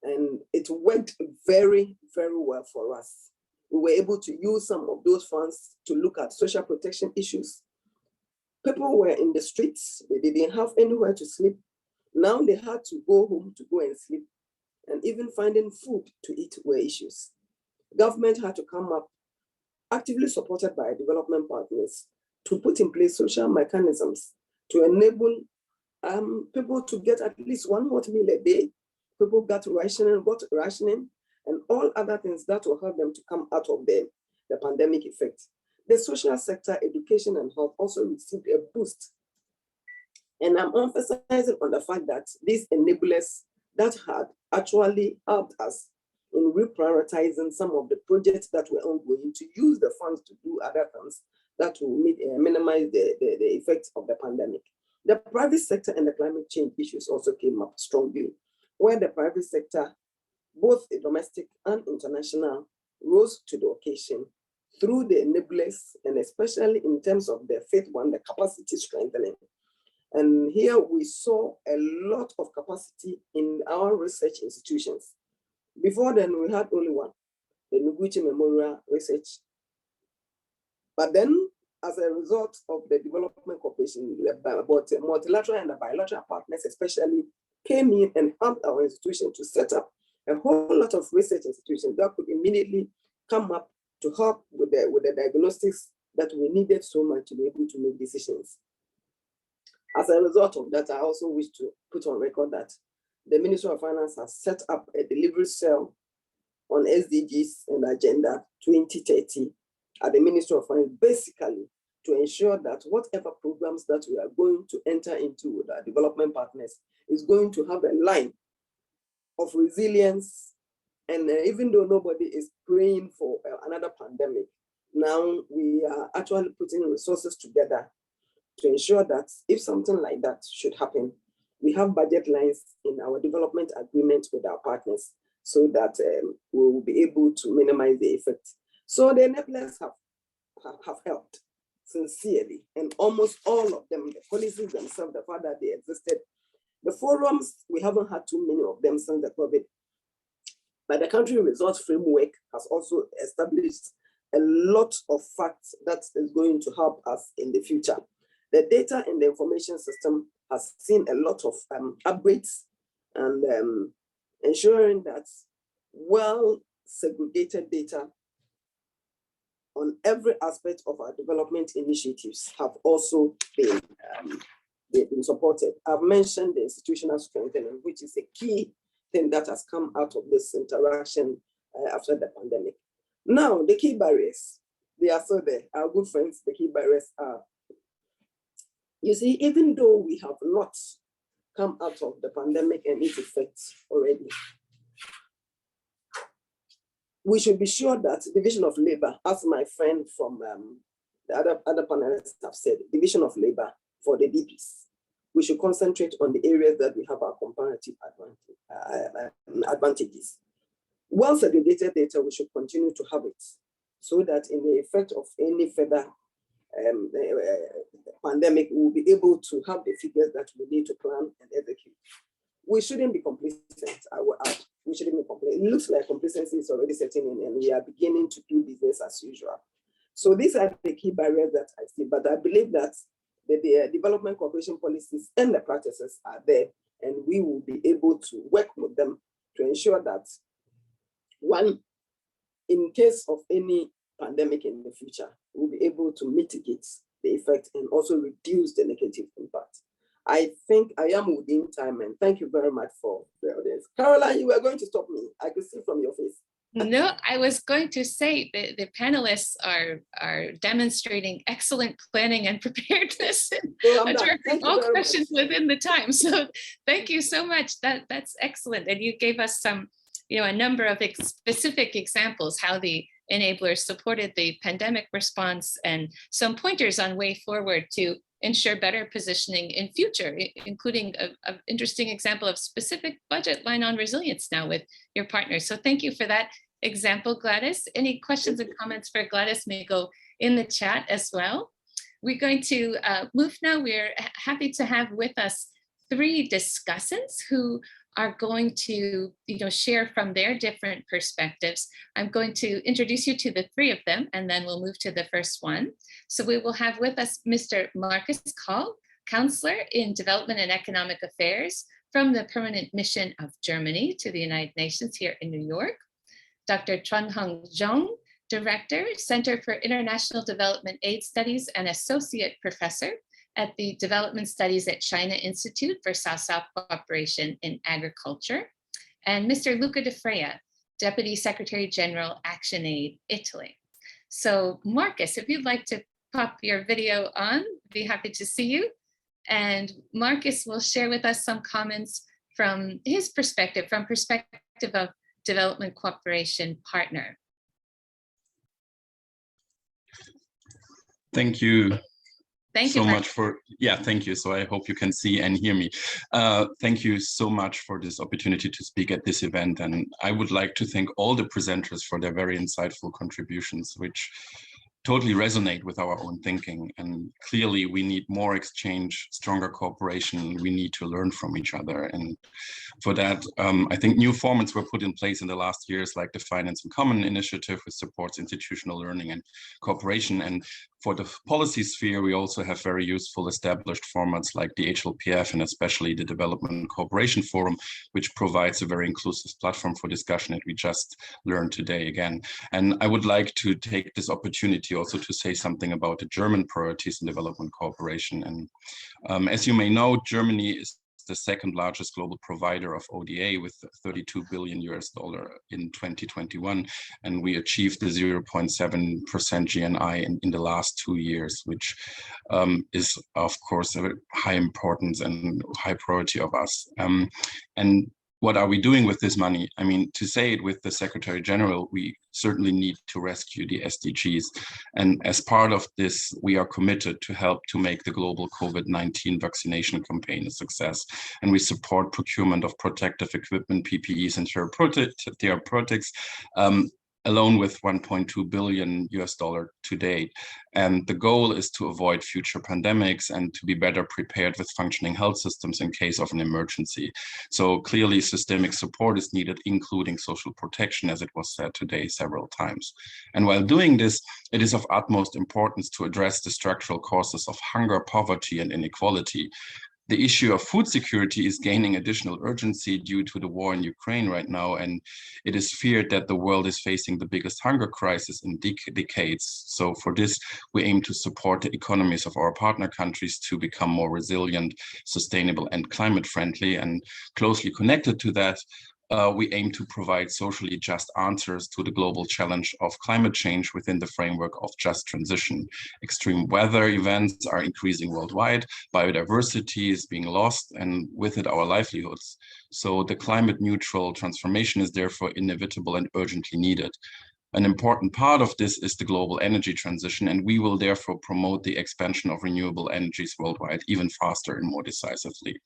And it worked very, very well for us. We were able to use some of those funds to look at social protection issues. People were in the streets, they didn't have anywhere to sleep. Now they had to go home to go and sleep. And even finding food to eat were issues. government had to come up, actively supported by development partners, to put in place social mechanisms to enable people to get at least 1 hot meal a day. People got rationing, and all other things that will help them to come out of the pandemic effect. The social sector, education and health also received a boost. And I'm emphasizing on the fact that these enablers that had actually helped us in reprioritizing some of the projects that were ongoing to use the funds to do other things that will minimize the effects of the pandemic. The private sector and the climate change issues also came up strongly, where the private sector, both domestic and international, rose to the occasion through the enablers, and especially in terms of the fifth one, the capacity strengthening. And here we saw a lot of capacity in our research institutions. Before then, we had only one, the Noguchi Memorial Research. But then, as a result of the development cooperation, both multilateral and the bilateral partners especially came in and helped our institution to set up a whole lot of research institutions that could immediately come up to help with the diagnostics that we needed so much to be able to make decisions. As a result of that, I also wish to put on record that the Ministry of Finance has set up a delivery cell on SDGs and Agenda 2030 at the Ministry of Finance, basically to ensure that whatever programs that we are going to enter into with our development partners is going to have a line of resilience. And even though nobody is praying for another pandemic, now we are actually putting resources together to ensure that if something like that should happen, we have budget lines in our development agreement with our partners so that we will be able to minimize the effect. So the enablers have helped sincerely, and almost all of them, the policies themselves, the fact that they existed. The forums, we haven't had too many of them since the COVID, but the country results framework has also established a lot of facts that is going to help us in the future. The data and the information system has seen a lot of upgrades and ensuring that well-segregated data on every aspect of our development initiatives have also been supported. I've mentioned the institutional strengthening, which is a key thing that has come out of this interaction after the pandemic. Now, the key barriers, they are still there. Our good friends, the key barriers are, you see, even though we have not come out of the pandemic and its effects already, we should be sure that division of labor, as my friend from the other panelists have said, division of labor for the DPs. We should concentrate on the areas that we have our comparative advantages. Well segregated data, we should continue to have it so that in the effect of any further pandemic, we will be able to have the figures that we need to plan and execute. We shouldn't be complacent, I will add. We shouldn't be complacent. It looks like complacency is already setting in and we are beginning to do business as usual. So these are the key barriers that I see, but I believe that the development cooperation policies and the practices are there, and we will be able to work with them to ensure that, one, in case of any pandemic in the future, we'll be able to mitigate the effect and also reduce the negative impact. I think I am within time, and thank you very much for the audience. Caroline, you were going to stop me. I could see from your face. No, I was going to say the panelists are demonstrating excellent planning and preparedness and addressing all questions within the time. So thank you so much. That's excellent. And you gave us some, a number of specific examples how the enablers supported the pandemic response and some pointers on way forward to ensure better positioning in future, including an interesting example of specific budget line on resilience now with your partners. So thank you for that example, Gladys. Any questions and comments for Gladys may go in the chat as well. We're going to move now. We're happy to have with us 3 discussants who are going to share from their different perspectives. I'm going to introduce you to the 3 of them, and then we'll move to the first one. So we will have with us Mr. Marcus Kahl, Counselor in Development and Economic Affairs from the Permanent Mission of Germany to the United Nations here in New York. Dr. Chun-Hung Zhong, Director, Center for International Development Aid Studies and Associate Professor at the Development Studies at China Institute for South-South Cooperation in Agriculture, and Mr. Luca De Freya, Deputy Secretary General, ActionAid, Italy. So Marcus, if you'd like to pop your video on, be happy to see you. And Marcus will share with us some comments from his perspective, from perspective of development cooperation partner. Thank you. Thank you so much for, thank you. So I hope you can see and hear me. Thank you so much for this opportunity to speak at this event. And I would like to thank all the presenters for their very insightful contributions, which totally resonate with our own thinking. And clearly we need more exchange, stronger cooperation. We need to learn from each other. And for that, I think new formats were put in place in the last years, like the Finance in Common initiative, which supports institutional learning and cooperation. And for the policy sphere, we also have very useful established formats like the HLPF and especially the Development Cooperation Forum, which provides a very inclusive platform for discussion that we just learned today again. And I would like to take this opportunity also to say something about the German priorities in development cooperation. And as you may know, Germany is the second largest global provider of ODA with $32 billion in 2021. And we achieved the 0.7% GNI in the last 2 years, which is of course a high importance and high priority of us. And what are we doing with this money? I mean, to say it with the Secretary General, we certainly need to rescue the SDGs. And as part of this, we are committed to help to make the global COVID-19 vaccination campaign a success. And we support procurement of protective equipment, PPEs, and therapeutics, alone with $1.2 billion to date. And the goal is to avoid future pandemics and to be better prepared with functioning health systems in case of an emergency. So clearly systemic support is needed, including social protection, as it was said today several times. And while doing this, it is of utmost importance to address the structural causes of hunger, poverty, and inequality. The issue of food security is gaining additional urgency due to the war in Ukraine right now, and it is feared that the world is facing the biggest hunger crisis in decades. So for this, we aim to support the economies of our partner countries to become more resilient, sustainable, and climate friendly. And closely connected to that, we aim to provide socially just answers to the global challenge of climate change within the framework of just transition. Extreme weather events are increasing worldwide, biodiversity is being lost, and with it our livelihoods. So the climate neutral transformation is therefore inevitable and urgently needed. An important part of this is the global energy transition, and we will therefore promote the expansion of renewable energies worldwide even faster and more decisively.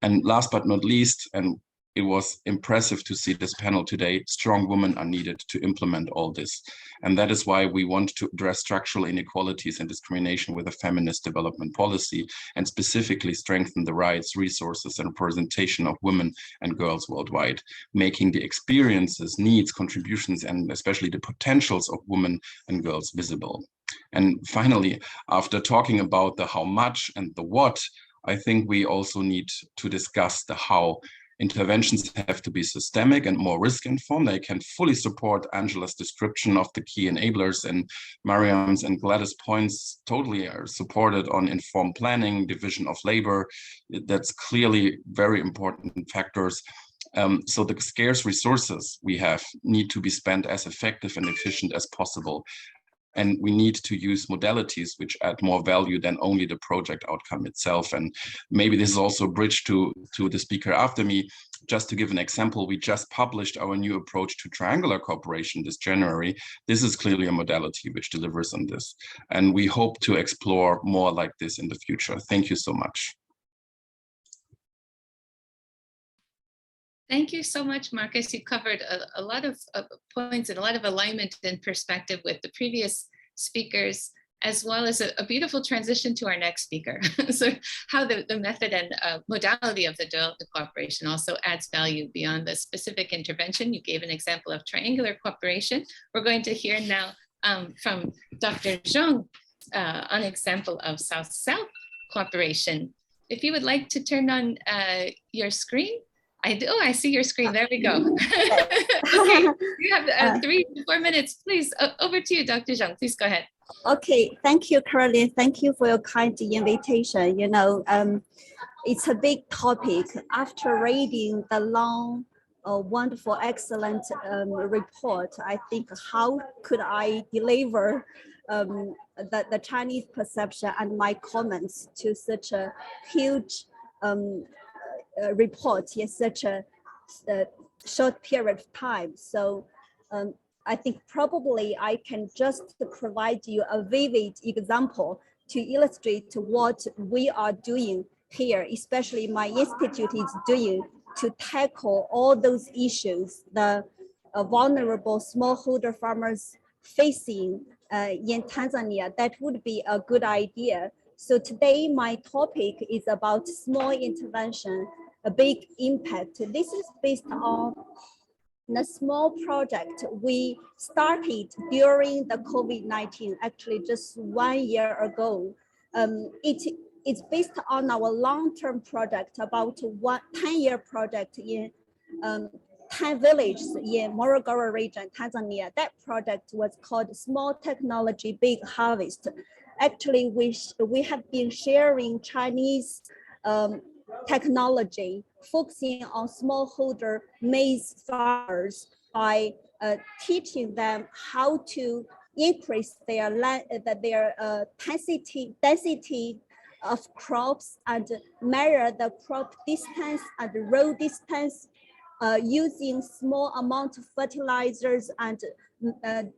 And last but not least, and it was impressive to see this panel today, strong women are needed to implement all this. And that is why we want to address structural inequalities and discrimination with a feminist development policy, and specifically strengthen the rights, resources, and representation of women and girls worldwide, making the experiences, needs, contributions, and especially the potentials of women and girls visible. And finally, after talking about the how much and the what, I think we also need to discuss the how. Interventions have to be systemic and more risk-informed. I can fully support Angela's description of the key enablers, and Mariam's and Gladys' points totally are supported on informed planning, division of labor. That's clearly very important factors. So the scarce resources we have need to be spent as effective and efficient as possible. And we need to use modalities which add more value than only the project outcome itself. And maybe this is also a bridge to the speaker after me. Just to give an example, we just published our new approach to triangular cooperation this January. This is clearly a modality which delivers on this. And we hope to explore more like this in the future. Thank you so much. Thank you so much, Marcus. You covered a lot of points and a lot of alignment and perspective with the previous speakers, as well as a beautiful transition to our next speaker. So how the method and modality of the development cooperation also adds value beyond the specific intervention. You gave an example of triangular cooperation. We're going to hear now from Dr. Zhong, an example of South-South cooperation. If you would like to turn on your screen, I do. Oh, I see your screen. There we go. Okay, you have 3 to 4 minutes, please. Over to you, Dr. Zhang. Please go ahead. Okay, thank you, Caroline. Thank you for your kind invitation. You know, it's a big topic. After reading the long, wonderful, excellent report, I think how could I deliver the Chinese perception and my comments to such a huge report in such a short period of time. So I think probably I can just provide you a vivid example to illustrate what we are doing here, especially my institute is doing to tackle all those issues the vulnerable smallholder farmers facing in Tanzania. That would be a good idea. So today my topic is about small intervention, a big impact. This is based on the small project we started during the COVID-19, actually just 1 year ago. It's based on our long-term project, about 10-year project in 10 villages in Morogoro region, Tanzania. That project was called Small Technology Big Harvest. Actually, we have been sharing Chinese technology, focusing on smallholder maize farmers by teaching them how to increase their land, density of crops and measure the crop distance and row distance using small amount of fertilizers and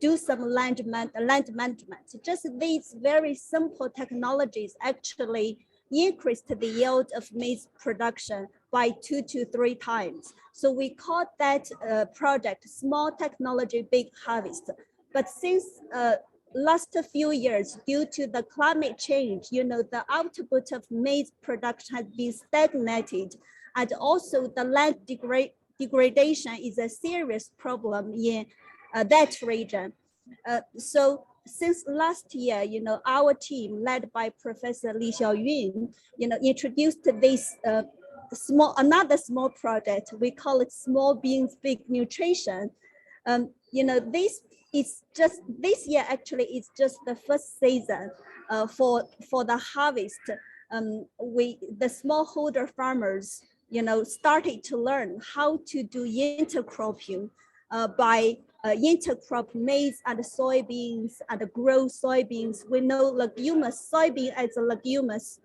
do some land management. Just these very simple technologies actually increased the yield of maize production by 2 to 3 times. So we called that project Small Technology Big Harvest. But since last few years, due to the climate change, you know, the output of maize production has been stagnated, and also the land degradation is a serious problem in that region. So since last year, you know, our team led by Professor Li Xiaoyun, you know, introduced this another small project. We call it Small Beans Big Nutrition. You know, this year actually is just the first season for the harvest. The smallholder farmers, you know, started to learn how to do intercropping by intercrop maize and soybeans and grow soybeans. We know leguminous soybean as a leguminous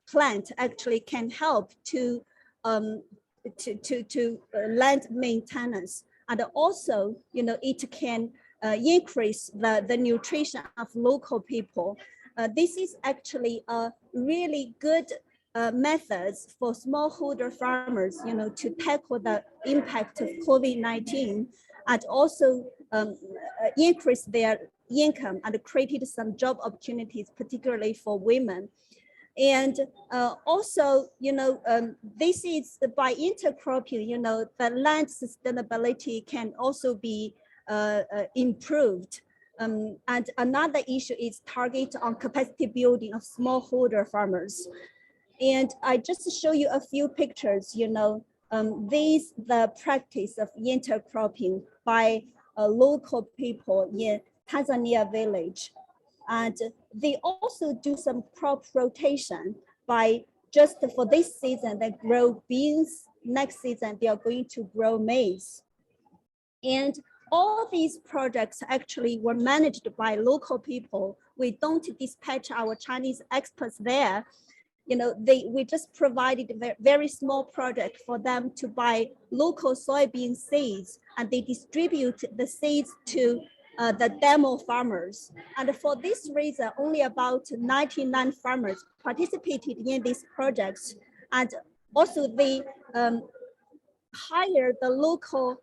plant actually can help to land maintenance, and also, you know, it can increase the nutrition of local people. This is actually a really good methods for smallholder farmers, you know, to tackle the impact of COVID-19 and also increase their income and created some job opportunities, particularly for women. And also, you know, this is by intercropping, you know, the land sustainability can also be improved. And another issue is target on capacity building of smallholder farmers. And I just show you a few pictures, you know, the practice of intercropping by local people in Tanzania village. And they also do some crop rotation by just for this season, they grow beans. Next season, they are going to grow maize. And all these projects actually were managed by local people. We don't dispatch our Chinese experts there. You know, we just provided a very small project for them to buy local soybean seeds, and they distribute the seeds to the demo farmers. And for this reason, only about 99 farmers participated in these projects. And also they hired the local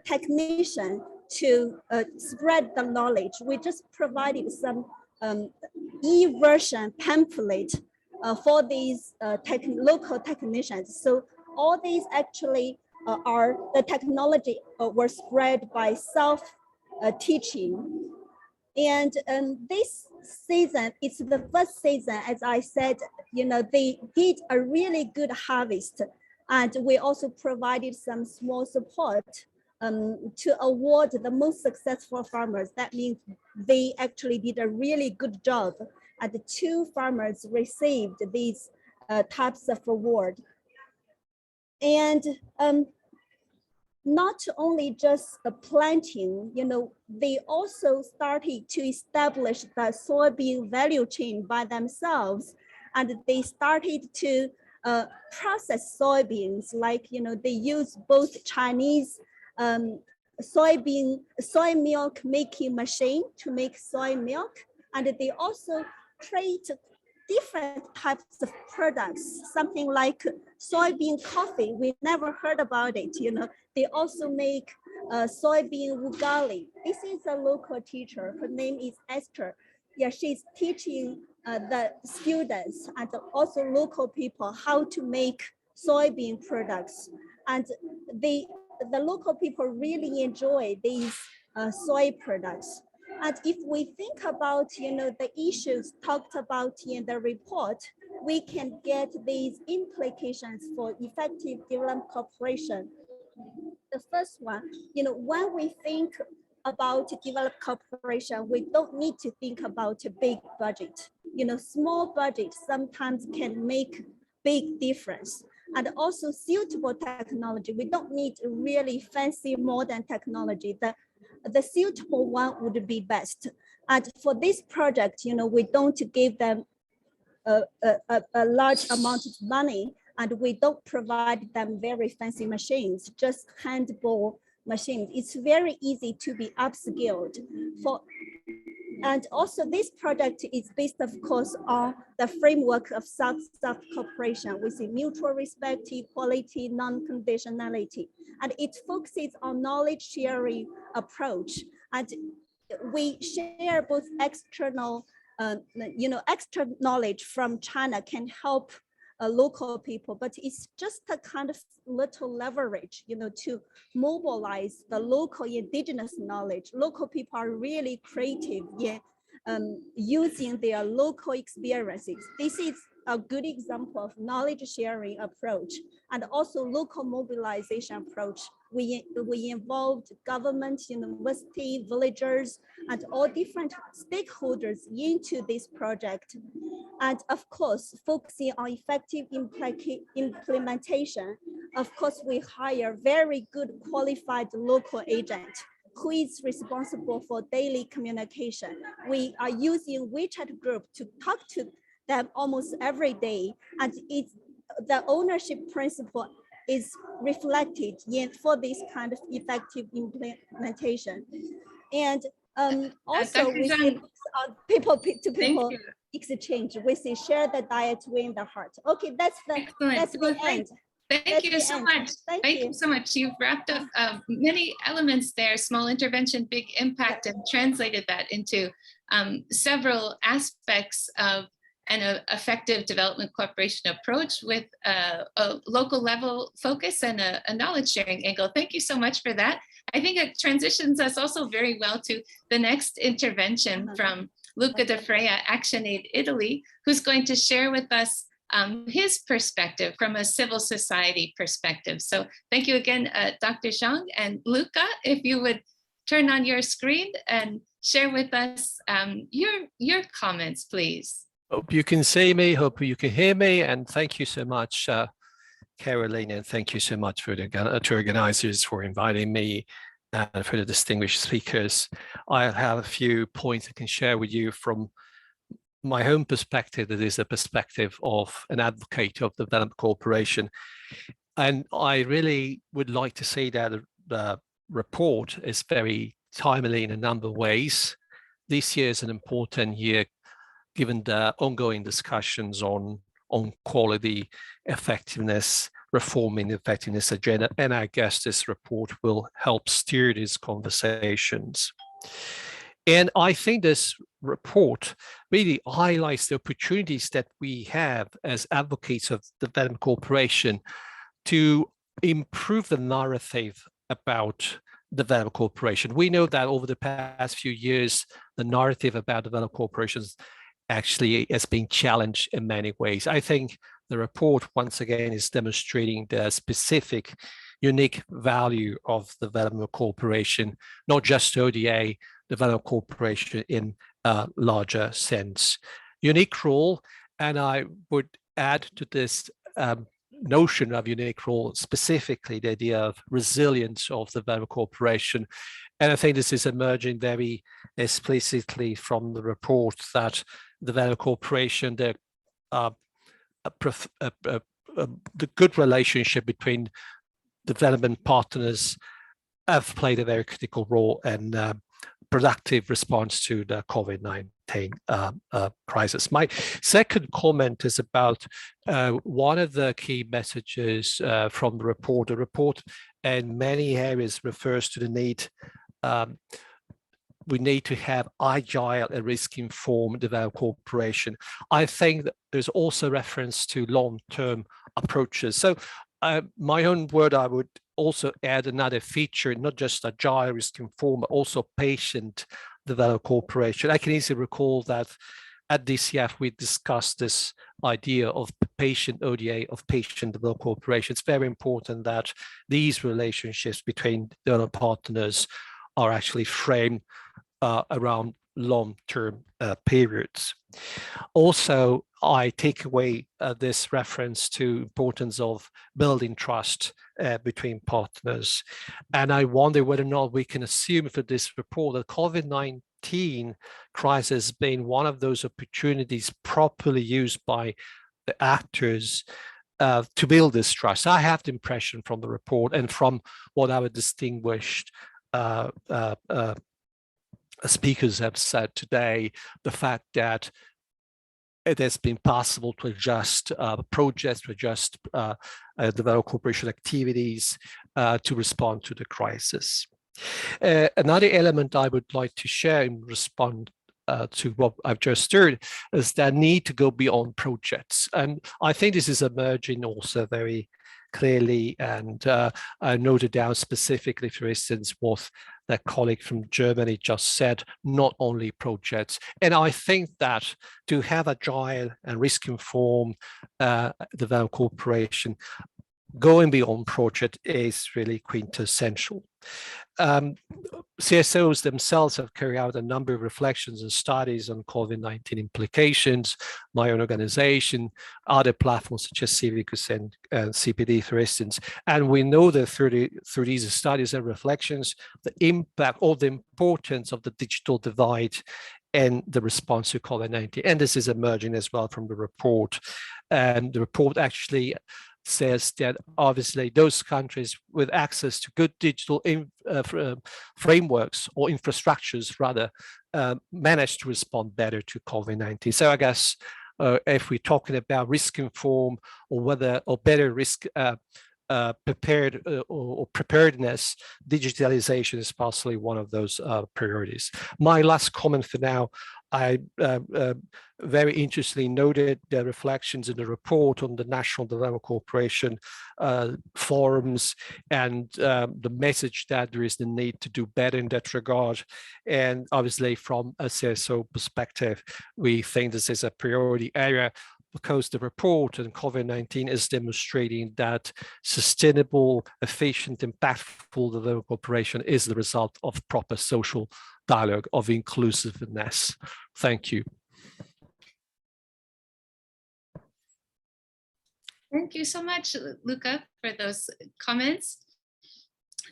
technician to spread the knowledge. We just provided some e-version pamphlet for these local technicians. So all these actually are the technology were spread by self-teaching. And this season, it's the first season, as I said, you know, they did a really good harvest. And we also provided some small support to award the most successful farmers. That means they actually did a really good job. And the 2 farmers received these types of award. And not only just the planting, they also started to establish the soybean value chain by themselves. And they started to process soybeans, like, they use both Chinese soy milk making machine to make soy milk. And they also create different types of products, something like soybean coffee. We never heard about it. They also make soybean ugali. This is a local teacher. Her name is Esther. Yeah, she's teaching the students and also local people how to make soybean products. And the local people really enjoy these soy products. And if we think about, the issues talked about in the report, we can get these implications for effective development cooperation. The first one, when we think about development cooperation, we don't need to think about a big budget. Small budget sometimes can make big difference. And also suitable technology. We don't need really fancy modern technology. The suitable one would be best. And for this project, we don't give them a large amount of money, and we don't provide them very fancy machines, just handball machines. It's very easy to be upskilled. And also this project is based, of course, on the framework of South-South cooperation with mutual respect, equality, non-conditionality. And it focuses on knowledge sharing approach. And we share both external, extra knowledge from China can help local people, but it's just a kind of little leverage, to mobilize the local indigenous knowledge. Local people are really creative in using their local experiences. This is a good example of knowledge sharing approach and also local mobilization approach. We involved government, university, villagers, and all different stakeholders into this project. And of course, focusing on effective implementation, of course, we hire very good qualified local agent who is responsible for daily communication. We are using WeChat group to talk to them almost every day. And the ownership principle is reflected for this kind of effective implementation. And also we see people to people exchange. We see share the diet win the heart. Okay, that's the end. Thank you so much. Thank you so much. You've wrapped up many elements there, small intervention, big impact, and translated that into several aspects of an effective development cooperation approach with a local level focus and a knowledge sharing angle. Thank you so much for that. I think it transitions us also very well to the next intervention from Luca De Freya, ActionAid Italy, who's going to share with us his perspective from a civil society perspective. So thank you again, Dr. Zhang, and Luca, if you would turn on your screen and share with us your comments, please. Hope you can see me, hope you can hear me, and thank you so much, Caroline, and thank you so much for to organizers for inviting me and for the distinguished speakers. I have a few points I can share with you from my own perspective. That is a perspective of an advocate of development cooperation. And I really would like to say that the report is very timely in a number of ways. This year is an important year given the ongoing discussions on quality, effectiveness, reforming the effectiveness agenda. And I guess this report will help steer these conversations. And I think this report really highlights the opportunities that we have as advocates of development cooperation to improve the narrative about development cooperation. We know that over the past few years, the narrative about development cooperation actually has been challenged in many ways. I think the report once again is demonstrating the specific unique value of development cooperation, not just ODA, development cooperation in a larger sense. Unique role, and I would add to this notion of unique role, specifically the idea of resilience of development cooperation. And I think this is emerging very explicitly from the report that development cooperation, the good relationship between development partners have played a very critical role in productive response to the COVID-19 crisis. My second comment is about one of the key messages from the report. The report in many areas refers to the need we need to have agile and risk-informed development cooperation. I think that there's also reference to long-term approaches. So my own word, I would also add another feature, not just agile, risk-informed, but also patient development cooperation. I can easily recall that at DCF, we discussed this idea of patient ODA, of patient development cooperation. It's very important that these relationships between development partners are actually framed around long-term periods. Also, I take away this reference to importance of building trust between partners. And I wonder whether or not we can assume for this report that COVID-19 crisis being one of those opportunities properly used by the actors to build this trust. I have the impression from the report and from what our distinguished speakers have said today, the fact that it has been possible to adjust projects, to adjust development cooperation activities to respond to the crisis. Another element I would like to share in response to what I've just heard is the need to go beyond projects. And I think this is emerging also very clearly, and I noted down specifically, for instance, what that colleague from Germany just said, not only projects. And I think that to have agile and risk-informed development cooperation, going beyond project is really quintessential. CSOs themselves have carried out a number of reflections and studies on COVID-19 implications. My own organization, other platforms such as Civicus and CPD, for instance. And we know that through these studies and reflections, the impact or the importance of the digital divide and the response to COVID-19. And this is emerging as well from the report. And the report actually says that obviously those countries with access to good digital frameworks or infrastructures rather manage to respond better to COVID-19. So I guess if we're talking about risk-informed or better risk prepared or preparedness, digitalization is possibly one of those priorities. My last comment for now, I very interestingly noted the reflections in the report on the National Development Cooperation forums and the message that there is the need to do better in that regard. And obviously from a CSO perspective, we think this is a priority area because the report on COVID-19 is demonstrating that sustainable, efficient, impactful development cooperation is the result of proper social dialogue, of inclusiveness. Thank you. Thank you so much, Luca, for those comments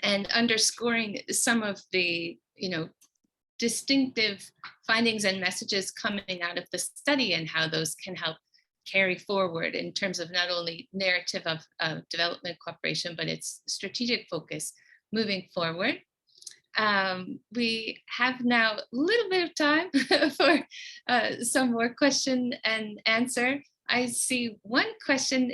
and underscoring some of the, distinctive findings and messages coming out of the study and how those can help carry forward in terms of not only narrative of development cooperation, but its strategic focus moving forward. We have now a little bit of time for some more question and answer. I see one question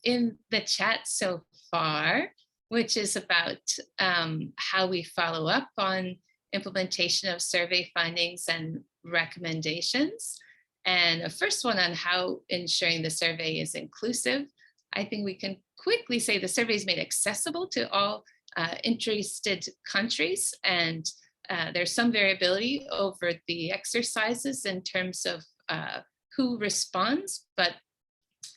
in the chat so far, which is about how we follow up on implementation of survey findings and recommendations. And a first one on how ensuring the survey is inclusive. I think we can quickly say the survey is made accessible to all interested countries, and there's some variability over the exercises in terms of who responds, but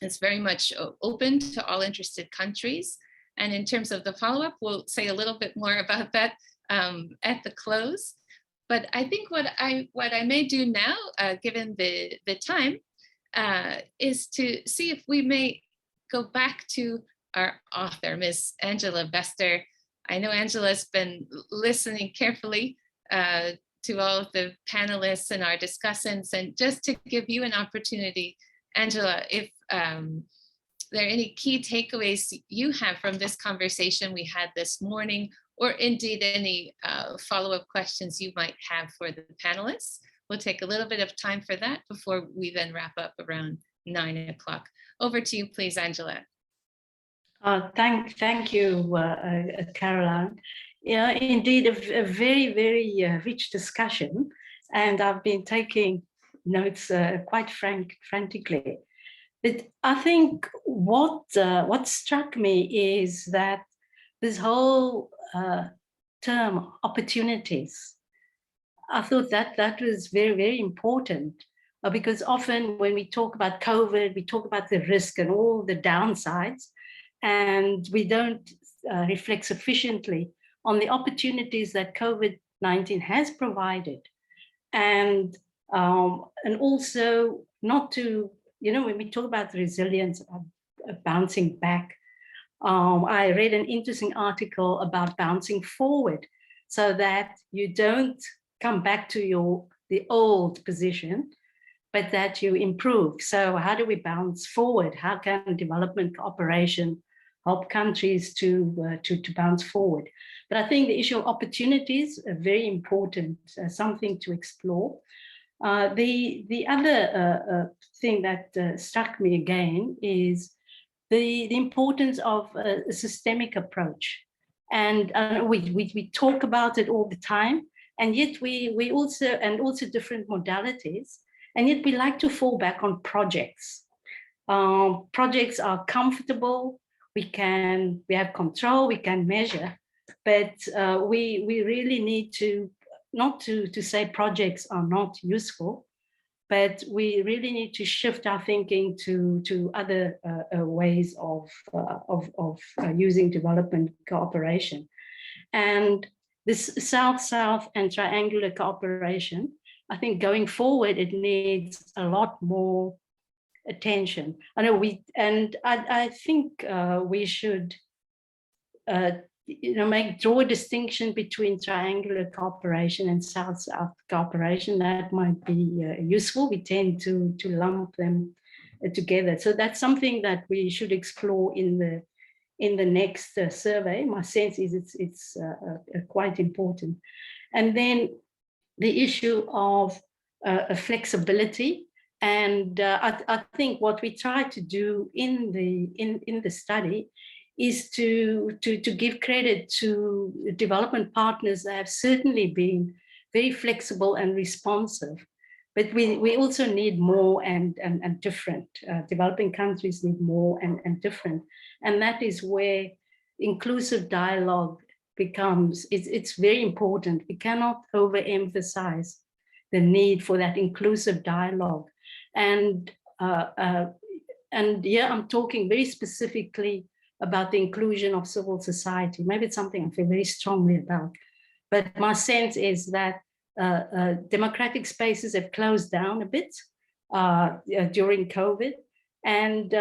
It's very much open to all interested countries. And in terms of the follow-up, we'll say a little bit more about that at the close. But I think what I may do now, given the time, is to see if we may go back to our author, Ms. Angela Bester. I know Angela's been listening carefully to all of the panelists and our discussants, and just to give you an opportunity, Angela, if there are any key takeaways you have from this conversation we had this morning, or indeed any follow-up questions you might have for the panelists. We'll take a little bit of time for that before we then wrap up around 9 o'clock. Over to you, please, Angela. Thank you, Caroline. Yeah, indeed, a very, very rich discussion. And I've been taking notes quite frantically. But I think what struck me is that this whole term opportunities, I thought that was very, very important, because often when we talk about COVID, we talk about the risk and all the downsides, and we don't reflect sufficiently on the opportunities that COVID-19 has provided. And also not to, when we talk about resilience, bouncing back, I read an interesting article about bouncing forward so that you don't come back to the old position, but that you improve. So how do we bounce forward? How can development cooperation help countries to bounce forward? But I think the issue of opportunities are very important, something to explore. The other thing that struck me again is the importance of a systemic approach. And we talk about it all the time, and yet we also different modalities, and yet we like to fall back on projects. Projects are comfortable, we have control, we can measure, but we really need to, not to say projects are not useful, but we really need to shift our thinking to other ways of using development cooperation. And this South-South and triangular cooperation, I think going forward, it needs a lot more attention. I know I think we should draw a distinction between triangular cooperation and South-South cooperation. That might be useful. We tend to lump them together. So that's something that we should explore in the next survey. My sense is it's quite important. And then the issue of flexibility. And I think what we try to do in the study is to give credit to development partners that have certainly been very flexible and responsive. But we also need more and different. Developing countries need more and different. And that is where inclusive dialogue becomes, it's very important. We cannot overemphasize the need for that inclusive dialogue. And yeah, I'm talking very specifically about the inclusion of civil society. Maybe it's something I feel very strongly about. But my sense is that democratic spaces have closed down a bit during COVID, and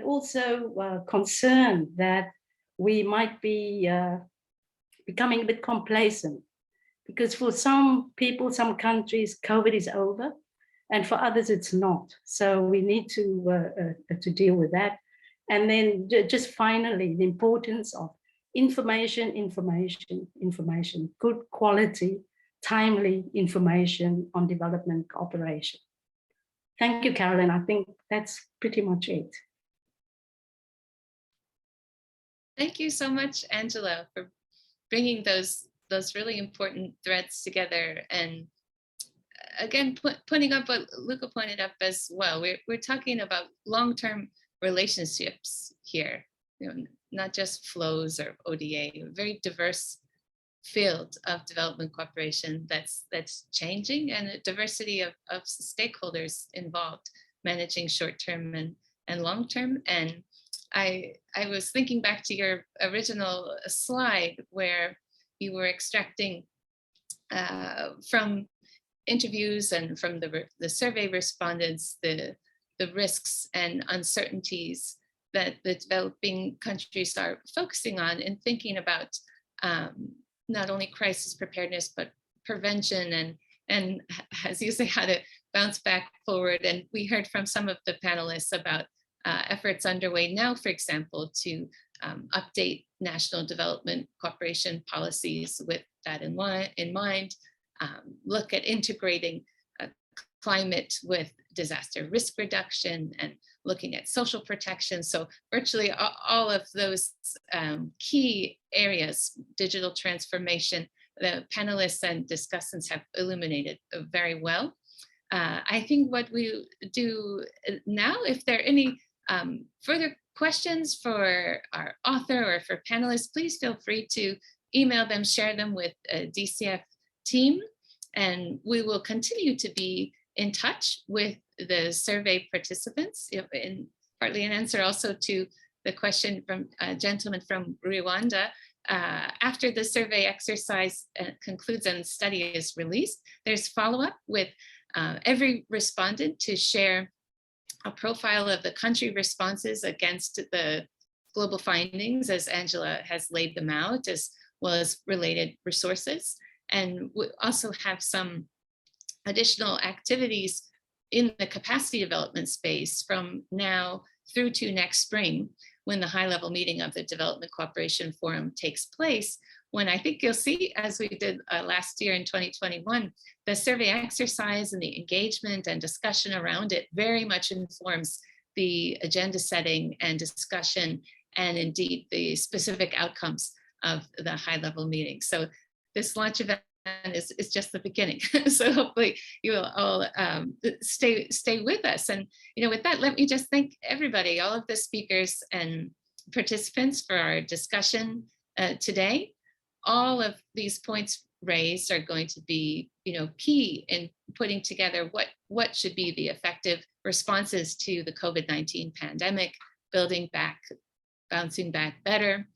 also concerned that we might be becoming a bit complacent, because for some people, some countries, COVID is over, and for others it's not. So we need to deal with that. And then just finally, the importance of information, good quality, timely information on development cooperation. Thank you, Carolyn. I think that's pretty much it. Thank you so much, Angela, for bringing those really important threads together. And again, putting up what Luca pointed up as well. We're talking about long-term relationships here, not just flows or ODA, a very diverse field of development cooperation that's changing, and a diversity of stakeholders involved, managing short-term and and long term. And I was thinking back to your original slide where you were extracting from interviews and from the survey respondents, the risks and uncertainties that the developing countries are focusing on in thinking about not only crisis preparedness, but prevention and as you say, how to bounce back forward. And we heard from some of the panelists about efforts underway now, for example, to update national development cooperation policies with that in mind, look at integrating climate with disaster risk reduction and looking at social protection. So virtually all of those key areas, digital transformation, the panelists and discussants have illuminated very well. I think what we do now, if there are any further questions for our author or for panelists, please feel free to email them, share them with a DCF team, and we will continue to be in touch with the survey participants, in partly an answer also to the question from a gentleman from Rwanda. After the survey exercise concludes and the study is released, there's follow-up with every respondent to share a profile of the country responses against the global findings, as Angela has laid them out, as well as related resources. And we also have some additional activities in the capacity development space from now through to next spring, when the high-level meeting of the Development Cooperation Forum takes place, when I think you'll see, as we did last year in 2021, the survey exercise and the engagement and discussion around it very much informs the agenda setting and discussion, and indeed the specific outcomes of the high-level meeting. So this launch event is just the beginning. So hopefully you will all stay with us. And with that, let me just thank everybody, all of the speakers and participants for our discussion today. All of these points raised are going to be key in putting together what should be the effective responses to the COVID-19 pandemic, building back, bouncing back better.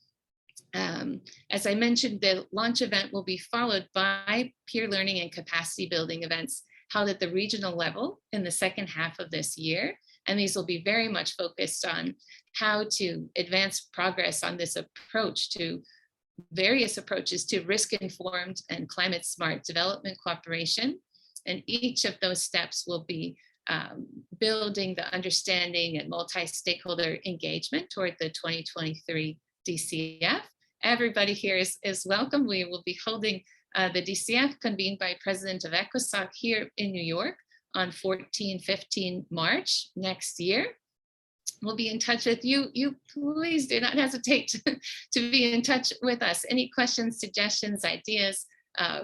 As I mentioned, the launch event will be followed by peer learning and capacity building events held at the regional level in the second half of this year. And these will be very much focused on how to advance progress on this approach to various approaches to risk-informed and climate-smart development cooperation. And each of those steps will be building the understanding and multi-stakeholder engagement toward the 2023 DCF. Everybody here is welcome. We will be holding the DCF convened by President of ECOSOC here in New York on 14-15 March next year. We'll be in touch with you. You please do not hesitate to be in touch with us. Any questions, suggestions, ideas,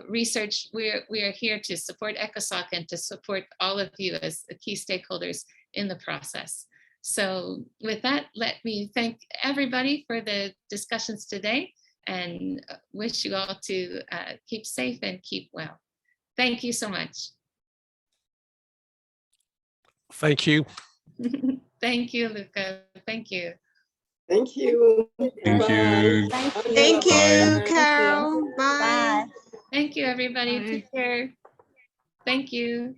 research, we are here to support ECOSOC and to support all of you as key stakeholders in the process. So with that, let me thank everybody for the discussions today and wish you all to keep safe and keep well. Thank you so much. Thank you. Thank you, Luca. Thank you. Thank you. Thank you. Thank you, Bye. Carol. Bye. Bye. Thank you, everybody. Bye. Take care. Thank you.